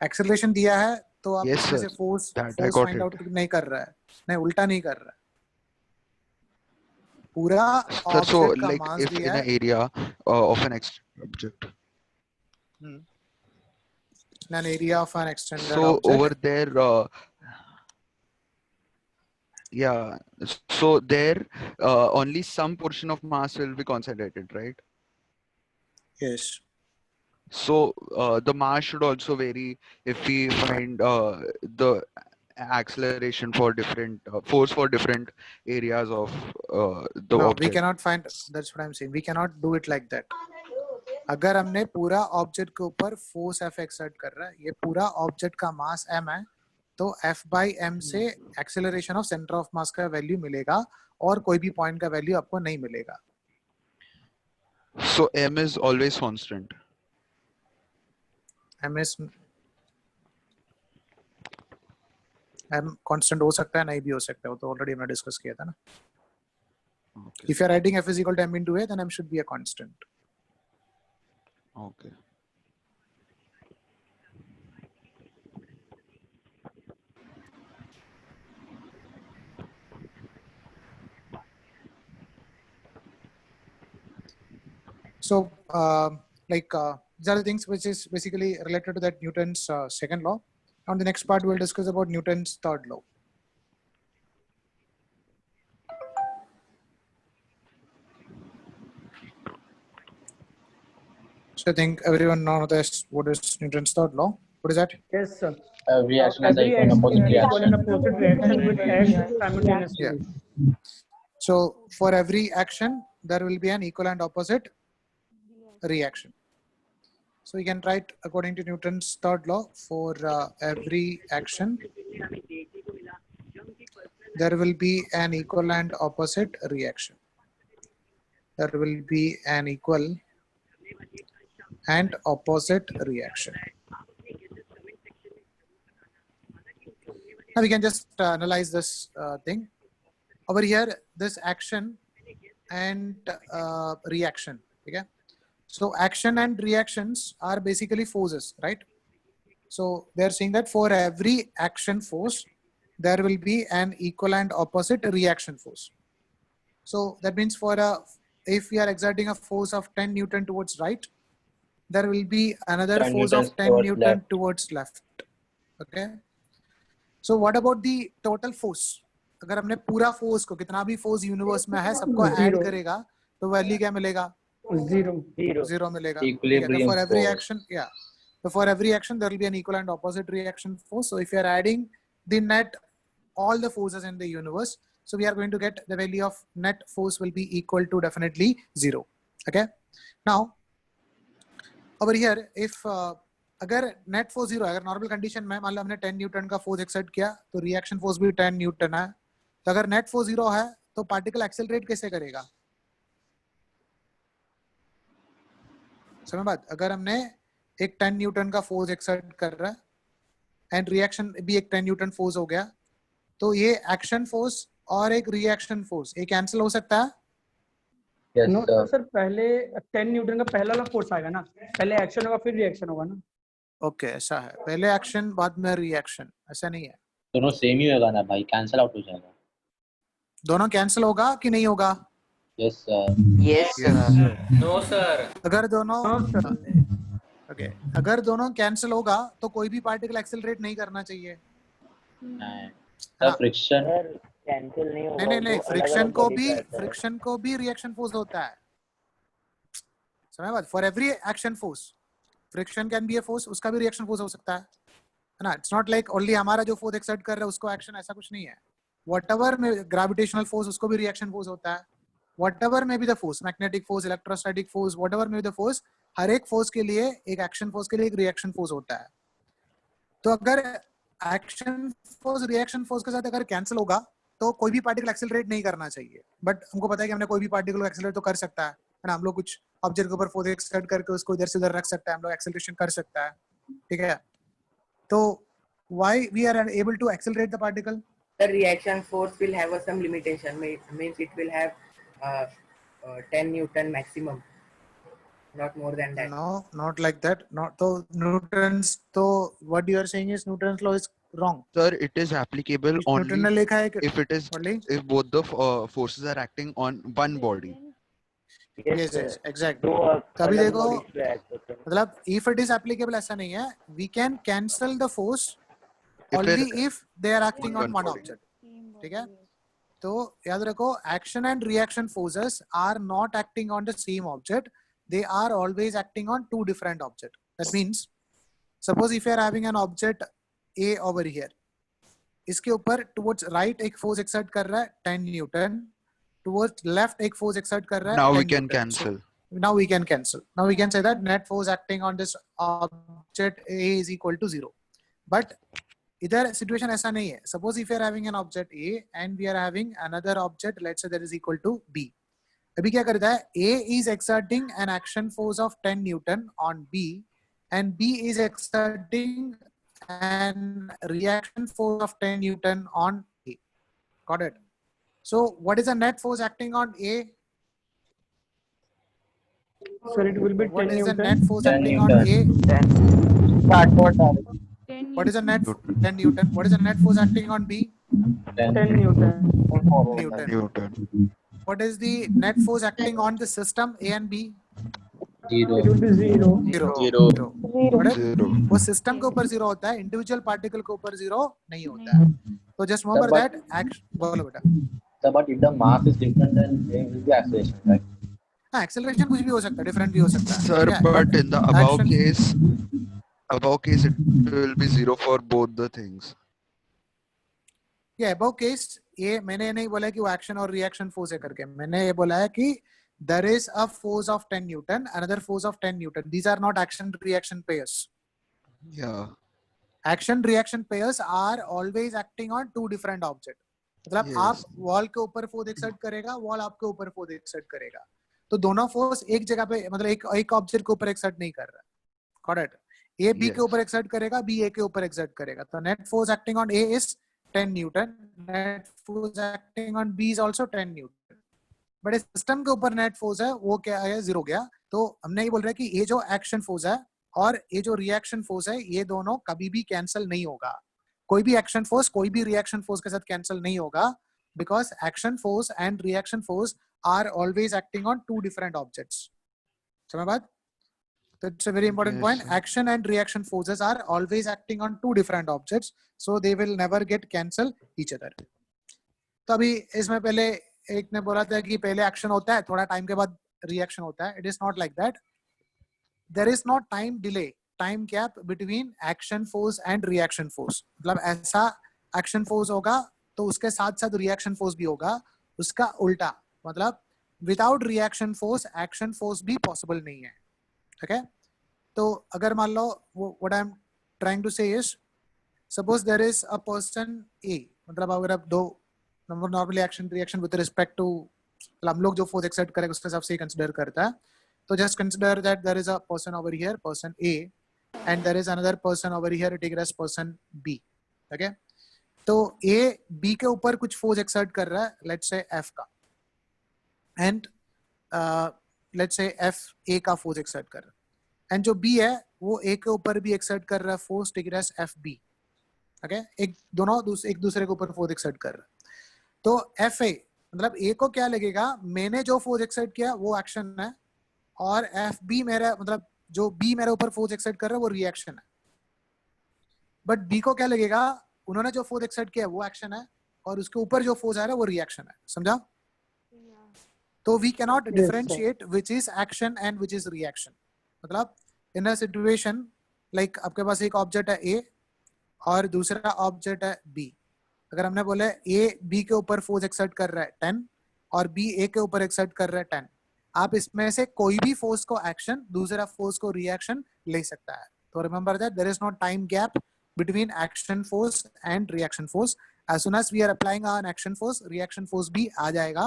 S1: एक्सेलरेशन दिया है तो आप
S12: Yes,
S1: इसमें
S12: sir.
S1: से force
S12: That I
S1: force
S12: got
S1: find
S12: it.
S1: Out नहीं कर रहा है, नहीं उल्टा नहीं कर रहा है, पूरा
S12: Sir, so
S1: ऑब्जेक्ट का
S12: like
S1: मास
S12: if
S1: दिया
S12: in
S1: है.
S12: an area of an object,
S1: in an area of an extended
S12: so
S1: object,
S12: over there, yeah, so there only some portion of mass will be concentrated, right?
S1: yes,
S12: So the mass should also vary if we find the acceleration for different force for different areas of the
S1: no, we
S12: object.
S1: cannot find, that's what I'm saying, we cannot do it like that. अगर हमने पूरा object के ऊपर force F exert कर रहा है, ये पूरा ऑब्जेक्ट का मास m है, तो F/m से एक्सेलरेशन ऑफ सेंटर ऑफ मास का वैल्यू मिलेगा और कोई भी पॉइंट का वैल्यू आपको नहीं मिलेगा.
S12: So m is always constant.
S1: m constant हो सकता है, नहीं भी हो सकता है, वो तो ऑलरेडी हमने डिस्कस किया था ना. If you are writing F is equal to m into a, then m should be a constant.
S12: Okay.
S1: So these are the things which is basically related to that Newton's second law. On the next part, we'll discuss about Newton's third law. So I think everyone knows this. What is Newton's third law? What is that?
S5: Yes, sir.
S4: Every action has an
S5: Every
S4: equal and opposite
S5: equal and
S4: reaction.
S5: opposite reaction will act simultaneously.
S1: Yeah. So for every action, there will be an equal and opposite reaction. So you can write according to Newton's third law, for every action, there will be an equal and opposite reaction. There will be an equal and opposite reaction. Now we can just analyze this thing. Over here, this action and reaction. Okay. So action and reactions are basically forces, right? So they're saying that for every action force, there will be an equal and opposite reaction force. So that means if we are exerting a force of 10 Newton towards right, there will be another
S4: 10
S1: force
S4: newtons
S1: of 10
S4: towards
S1: Newton
S4: left.
S1: towards left. Okay. So what about the total force? अगर हमने पूरा force को, कितना भी force universe में है, सबको add करेगा तो वैल्यू क्या मिलेगा? Zero मिलेगा.
S4: Equilibrium
S1: For every
S4: force.
S1: action, yeah. So for every action, there will be an equal and opposite reaction force. So if you are adding the net, all the forces in the universe, so we are going to get the value of net force will be equal to definitely 0. Okay. Now over here, if अगर net force 0 है, अगर normal condition में मान लो हमने 10 Newton का force exert किया, तो reaction force भी 10 न्यूटन है. तो अगर नेट फोर्स 0 है तो पार्टिकल एक्सेलरेट कैसे करेगा? समझ बात? अगर हमने एक 10 न्यूटन का फोर्स एक्सर्ट कर रहा है एंड रिएक्शन भी एक 10 न्यूटन फोर्स हो गया, तो ये एक्शन फोर्स और एक रिएक्शन फोर्स ये कैंसिल हो सकता है?
S4: Yes,
S5: no
S4: sir.
S5: सर, पहले 10 न्यूटन का पहला वाला फोर्स आएगा ना, पहले एक्शन होगा फिर रिएक्शन होगा ना।
S1: ओके ऐसा है, पहले एक्शन बाद में रिएक्शन, ऐसा नहीं है।
S4: दोनों सेम ही होगा ना भाई, कैंसिल आउट हो जाएगा।
S1: दोनों कैंसिल होगा कि नहीं होगा?
S4: Yes sir.
S8: Yes, sir.
S15: No, sir.
S1: अगर दोनों ओके अगर दोनों कैंसिल होगा तो कोई भी पार्टिकल एक्सेलरेट नहीं करना चाहिए।
S4: सर फ्रिक्शन
S8: कैंसिल नहीं होगा।
S1: नहीं नहीं
S8: वो
S1: फ्रिक्शन
S8: अलग-अलग
S1: को
S8: body
S1: भी
S8: पे आता है।
S1: फ्रिक्शन को भी रिएक्शन फोर्स होता है, समझ बात? For every action force friction can be a force, उसका भी रिएक्शन फोर्स हो सकता है ना। इट्स नॉट लाइक ओनली हमारा जो फोर्स एक्सर्ट कर रहा है उसको एक्शन, ऐसा कुछ नहीं है। व्हाटएवर में ग्रेविटेशनल फोर्स उसको भी रिएक्शन फोर्स होता है। व्हाटएवर में भी the force, magnetic force, electrostatic force, whatever में भी द फोर्स, हर एक फोर्स के लिए, एक एक्शन फोर्स के लिए एक रिएक्शन फोर्स होता है। तो अगर एक्शन फोर्स रिएक्शन फोर्स के साथ अगर कैंसिल होगा तो कोई भी पार्टिकल एक्सेलरेट नहीं करना चाहिए। बट हमको पता है कि हमने कोई भी पार्टिकल को एक्सेलरेट तो कर सकता है ना। हम लोग कुछ ऑब्जेक्ट के ऊपर फोर्स एक्सर्ट करके उसको इधर से उधर रख सकता है, हम लोग एक्सेलरेशन कर सकता है, ठीक है। तो why we are able to accelerate the particle?
S10: The reaction force will have some limitation. Means it will have 10 Newton maximum, not more than that.
S1: No, not like that. Not so Newton's. So what you are saying is Newton's law is wrong.
S12: Sir, it is applicable
S1: Newton ने
S12: only
S1: लिखा है कि
S12: if it is if both the forces are acting on one body.
S1: yes yes exactly. तभी देखो मतलब if it is applicable ऐसा नहीं है, we can cancel the force only if they are acting on one object, ठीक है। तो याद रखो action and reaction forces are not acting on the same object, they are always acting on two different objects. That means suppose if you are having an object A over here, इसके ऊपर towards right एक force exert कर रहा है 10 Newton, towards left एक force exert कर रहा है
S12: Now
S1: 10
S12: we can
S1: Newton.
S12: cancel.
S1: So, now we can cancel. Now we can say that net force acting on this object A is equal to 0. But इधर situation ऐसा नहीं है. Suppose if you are having an object A and we are having another object, let's say that is equal to B. अभी क्या करता है? A is exerting an action force of 10 Newton on B and B is exerting an reaction force of 10 Newton on A. Got it? So what is the net force acting on A?
S5: Sir, it will be 10
S1: What is the
S5: Newton.
S1: net force
S4: 10
S1: acting on
S4: Newton.
S1: A? What is the net 10 Newton? What is the net force acting on B?
S5: 10 Newton.
S1: Newton. What is the net force acting on the system A and B?
S4: Zero.
S5: It will be 0.
S4: Zero.
S1: Got it? वो system के ऊपर 0 होता है, individual particle के ऊपर 0 नहीं होता है। तो just remember
S4: Sir,
S1: that action, बोलो बेटा।
S4: So, but if the mass is different, then there will be acceleration, right?
S1: हाँ, acceleration कुछ भी हो सकता है, different भी हो सकता है।
S12: Sir,
S1: ठीक है?
S12: but in the above
S1: action-
S12: case, it will be 0 for both the things.
S1: ये above case, ये मैंने नहीं बोला कि वो एक्शन और रिएक्शन फोर्स है करके, मैंने ये बोला है कि there is a force of 10 Newton, another force of 10 Newton. These are not action reaction pairs.
S12: Yeah.
S1: Action reaction pairs are always acting on two different objects. मतलब
S12: Yes.
S1: आप वॉल के ऊपर फोर्स एक्सर्ट करेगा, wall आपके ऊपर force exert करेगा, तो दोनों फोर्स एक जगह पे, मतलब एक ऑब्जेक्ट के ऊपर एक्सर्ट नहीं कर रहा है। करेक्ट? ए बी के ऊपर एक्सर्ट करेगा, बी ए के ऊपर एक्सर्ट करेगा। तो net force acting on A is 10 newton, net force acting on B is also 10 newton. But इस सिस्टम के ऊपर नेट फोर्स है वो क्या है? 0 गया। तो हमने ये बोल रहा है कि ये जो एक्शन फोर्स है और ये जो रिएक्शन फोर्स है, ये दोनों कभी भी कैंसिल नहीं होगा। कोई भी एक्शन फोर्स कोई भी रिएक्शन फोर्स के साथ कैंसिल नहीं होगा, because action force and reaction force are always acting on two different objects. समझ बात? So it's a very important
S12: Yes,
S1: point.
S12: sir.
S1: Action and reaction forces are always acting on two different objects, so they will never get cancel each other. तो अभी इसमें पहले एक ने बोला था कि पहले एक्शन होता है, थोड़ा टाइम के बाद रिएक्शन होता है। It is not like that. There is no time delay, time gap between action force and reaction force. मतलब ऐसा action force होगा तो उसके साथ साथ reaction force भी होगा, उसका उल्टा मतलब without reaction force action force भी possible नहीं है। Okay? तो अगर मान लो what I'm trying to say is, suppose there is a person A, मतलब अगर आप दो normally action reaction with respect to हम लोग जो force exert करेंगे उसके हिसाब से कंसिडर करता है। तो just consider that there is a person over here, person A, and there is another person over here, take it as person B. Okay, तो A B के ऊपर कुछ फोर्स एक्सर्ट कर रहा है, let's say F का, and let's say F A का force exert कर रहा है, and जो B है वो A के ऊपर भी एक्सर्ट कर रहा है force, take it as FB. Okay, एक दूसरे के ऊपर फोर्स एक्सर्ट कर रहा है. तो FA मतलब A को क्या लगेगा, मैंने जो फोर्स एक्सर्ट किया वो एक्शन है, और FB मेरा मतलब जो B मेरे ऊपर फोर्स एक्सर्ट कर रहा है वो रिएक्शन है. बट B को क्या लगेगा, उन्होंने जो फोर्स एक्सर्ट किया वो एक्शन है, और उसके ऊपर जो फोर्स आ रहा है वो रिएक्शन है. समझा? तो we can not differentiate which is action and which is reaction. मतलब इन अ सिचुएशन लाइक आपके पास एक ऑब्जेक्ट है A और दूसरा ऑब्जेक्ट है B. अगर हमने बोले A B के ऊपर फोर्स एक्सर्ट कर रहा है 10 और B A के ऊपर एक्सर्ट कर रहा है 10, आप इसमें से कोई भी फोर्स को एक्शन, दूसरा फोर्स को रिएक्शन ले सकता है. तो remember that there is no time gap between action force and reaction force. As soon as we are applying an action force, reaction force भी आ जाएगा,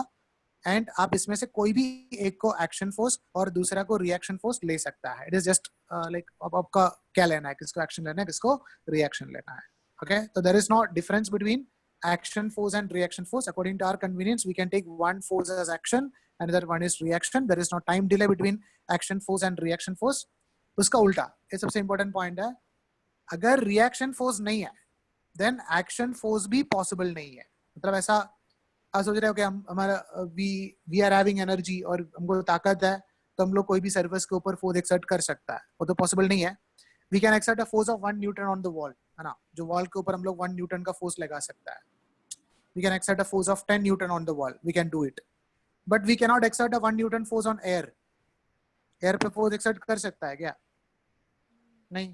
S1: and आप इसमें से कोई भी एक को action force और दूसरा को reaction force ले सकता है. It is just like आपका क्या लेना है, किसको action लेना है, किसको reaction लेना है. Okay, so there is no difference between action force and reaction force. According to our convenience, we can take one force as action, another one is reaction. There is no time delay between action force and reaction force. उसका उल्टा, ये सबसे important point है. अगर reaction force नहीं है then action force भी possible नहीं है. मतलब ऐसा आप सोच रहे हो कि हम हमारा वी आर हैविंग एनर्जी और हमको ताकत है, तो हम लोग कोई भी सर्फेस के ऊपर फोर्स एक्सर्ट कर सकता है, वो तो पॉसिबल नहीं है. We can exert a force of 1 newton on the wall, है ना, जो वॉल के ऊपर हम लोग 1 न्यूटन का फोर्स लगा सकता है. We can exert a force of 10 newton on the wall, we can do it. But we can not exert a 1 newton force on air. Air पे फोर्स एक्सर्ट कर सकता है क्या? नहीं,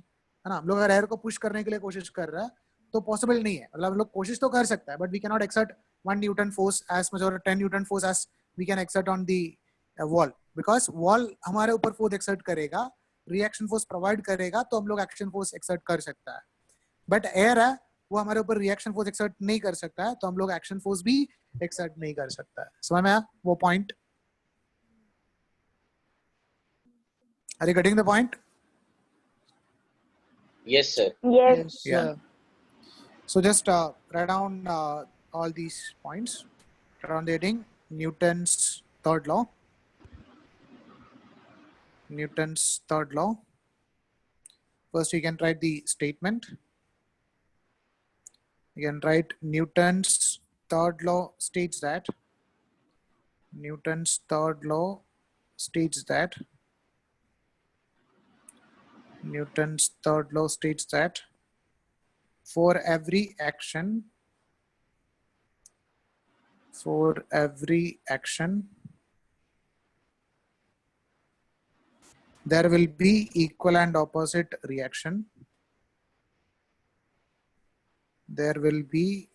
S1: है ना. हम लोग अगर एयर को पुश करने के लिए कोशिश कर रहा है तो पॉसिबल नहीं है. मतलब हम लोग कोशिश तो कर सकता है, बट वी कैन नॉट एक्सर्ट 1 न्यूटन फोर्स एज मच और 10 newton force as we can exert on the wall, because wall हमारे ऊपर फोर्स एक्सर्ट करेगा, रिएक्शन फोर्स प्रोवाइड करेगा, तो हम लोग एक्शन फोर्स एक्सर्ट कर सकता है. बट एयर है वो हमारे ऊपर रिएक्शन फोर्स एक्सर्ट नहीं कर सकता है, तो हम लोग एक्शन फोर्स भी एक्सर्ट नहीं कर सकता है. समझ में आया वो point? Are you getting the point?
S4: Yes, sir.
S6: Yes.
S1: Yeah. So just write down all these points. Write down the heading: Newton's third law. Newton's third law. First, you can write the statement. You can write Newton's third law states that. Newton's third law states that. Newton's third law states that for every action, there will be equal and opposite reaction. There will be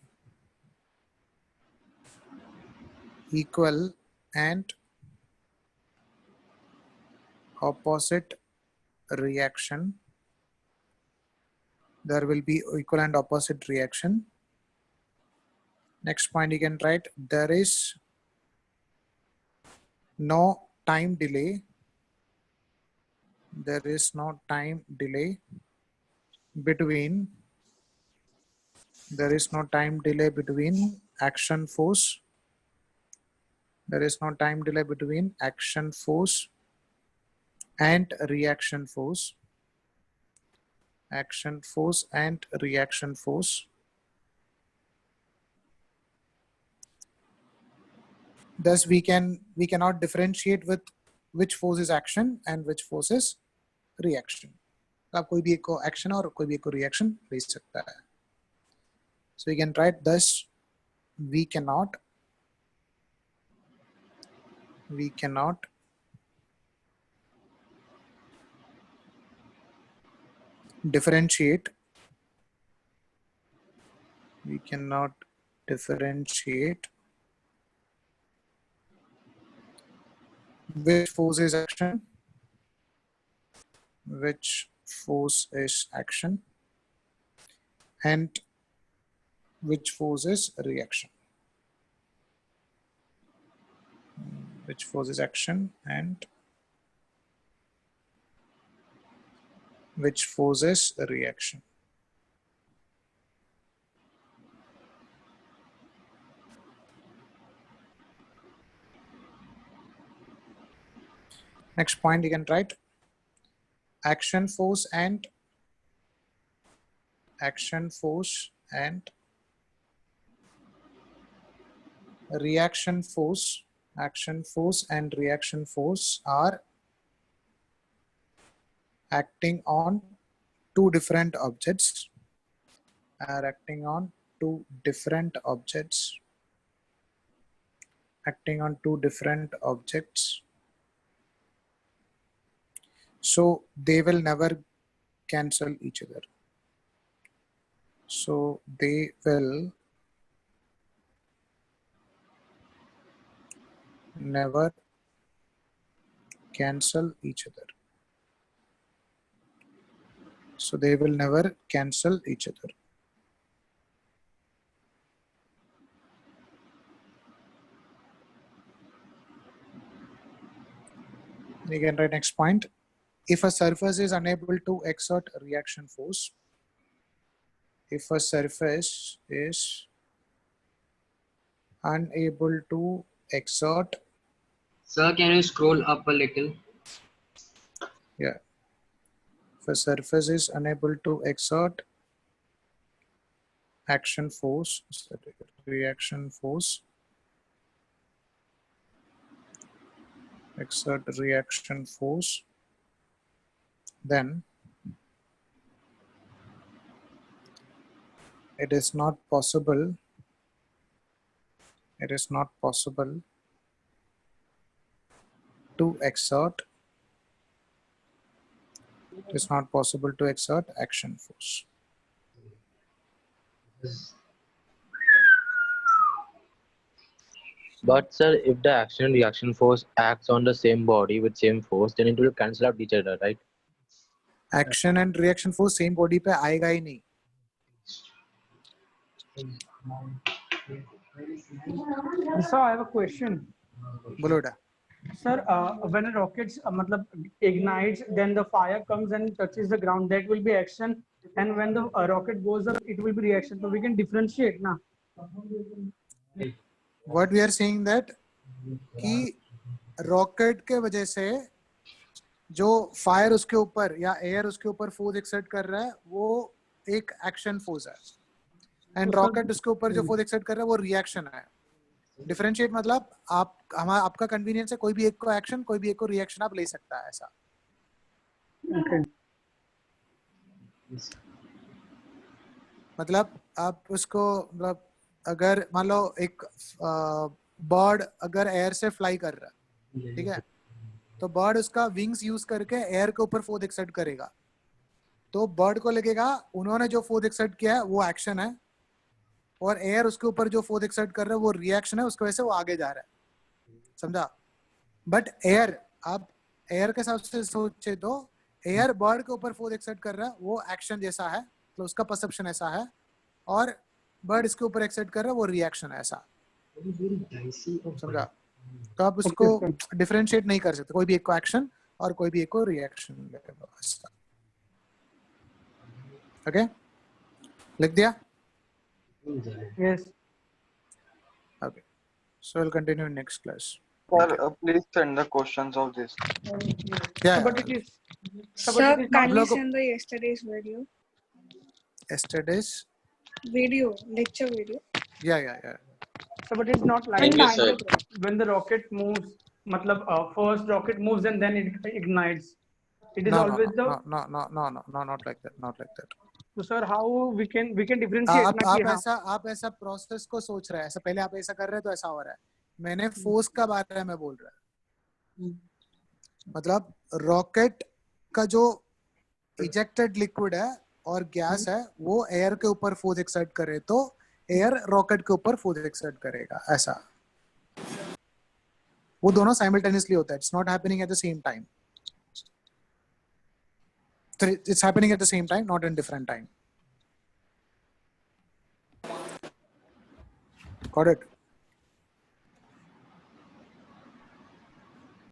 S1: equal and opposite reaction. There will be equal and opposite reaction. Next point you can write: there is no time delay. There is no time delay between. There is no time delay between action force. There is no time delay between action force and reaction force. Action force and reaction force. Thus we cannot differentiate with which force is action and which force is reaction. आप कोई भी एक को action और कोई भी एक को reaction ले सकता है. So you can write thus we cannot differentiate. We cannot differentiate which force is action, which force is action, and which force is reaction. Which force is action and which forces a reaction. Next point you can write action force and reaction force and reaction force are acting on two different objects so they will never cancel each other. So they will never cancel each other. So they will never cancel each other. You can write next point. If a surface is unable to exert a reaction force, if a surface is unable to exert,
S15: Sir, can you scroll up a little?
S1: yeah, if a surface is unable to exert action force, reaction force, exert reaction force, then it is not possible to exert action force.
S4: But sir, if the action and reaction force acts on the same body with same force, then it will cancel out each other, right?
S1: Action and reaction force same body पे आएगा ही नहीं.
S5: Sir, I have a question.
S1: बोलो बेटा.
S5: Sir, when a rocket matlab ignites, then the fire comes and touches the ground. That will be action, and when the rocket goes up, it will be reaction. So we can differentiate, na?
S1: What we are saying that कि rocket के वजह से जो fire उसके ऊपर या air उसके ऊपर फोर्स एक्सर्ट कर रहा है वो एक एक्शन फोर्स है, एंड रॉकेट उसके ऊपर जो फोर्स एक्सर्ट कर रहा है वो रिएक्शन है. डिफरेंशिएट मतलब आपका कन्वीनियंस है, कोई भी एक को एक्शन कोई भी एक को रिएक्शन आप ले सकता है ऐसा. मतलब आप उसको मतलब अगर मान लो एक बर्ड अगर एयर से फ्लाई कर रहा है, ठीक है, तो बर्ड उसका विंग्स यूज करके एयर के ऊपर फोर्स एक्सर्ट करेगा, तो बर्ड को लगेगा उन्होंने जो फोर्स एक्सर्ट किया है वो एक्शन है, और एयर उसके ऊपर जो फोर्स एक्सर्ट कर रहा है वो रिएक्शन है, उसकी वजह से वो आगे जा रहा है. समझा? बट एयर, आप एयर के हिसाब से सोचे तो एयर बर्ड के ऊपर फोर्स एक्सर्ट कर रहा है वो एक्शन जैसा है, तो उसका परसेप्शन ऐसा है, और बर्ड इसके ऊपर एक्सर्ट कर रहा है वो रिएक्शन है ऐसा. समझा? तो आप उसको डिफरेंशिएट नहीं कर सकते, कोई भी एक को एक्शन और कोई भी एक को रिएक्शन. ओके, लिख दिया?
S5: Yes.
S1: Okay, so we'll continue in next class.
S7: Sir, please send the questions of this.
S1: Yeah.
S5: But it is.
S3: Sir, can you send the yesterday's video?
S1: Yesterday's
S3: Video, lecture video.
S1: Yeah.
S5: So, but it's not like that. When the rocket moves, matlab first rocket moves and then it ignites. It is always
S1: no, not like that, not like that.
S5: So sir, how we can differentiate?
S1: आप ऐसा process को सोच रहे हैं, ऐसा पहले आप ऐसा कर रहे हैं तो ऐसा हो रहा है. मैंने फोर्स का बारे में बोल रहा है. मतलब रॉकेट का जो इजेक्टेड लिक्विड है और गैस है वो एयर के ऊपर फोर्स एक्सर्ट करे तो एयर रॉकेट के ऊपर फोर्स एक्सर्ट करेगा, ऐसा. वो दोनों साइमल्टेनियसली होता है. It's not happening at the same time. It's happening at the same time, not in different time. Got it?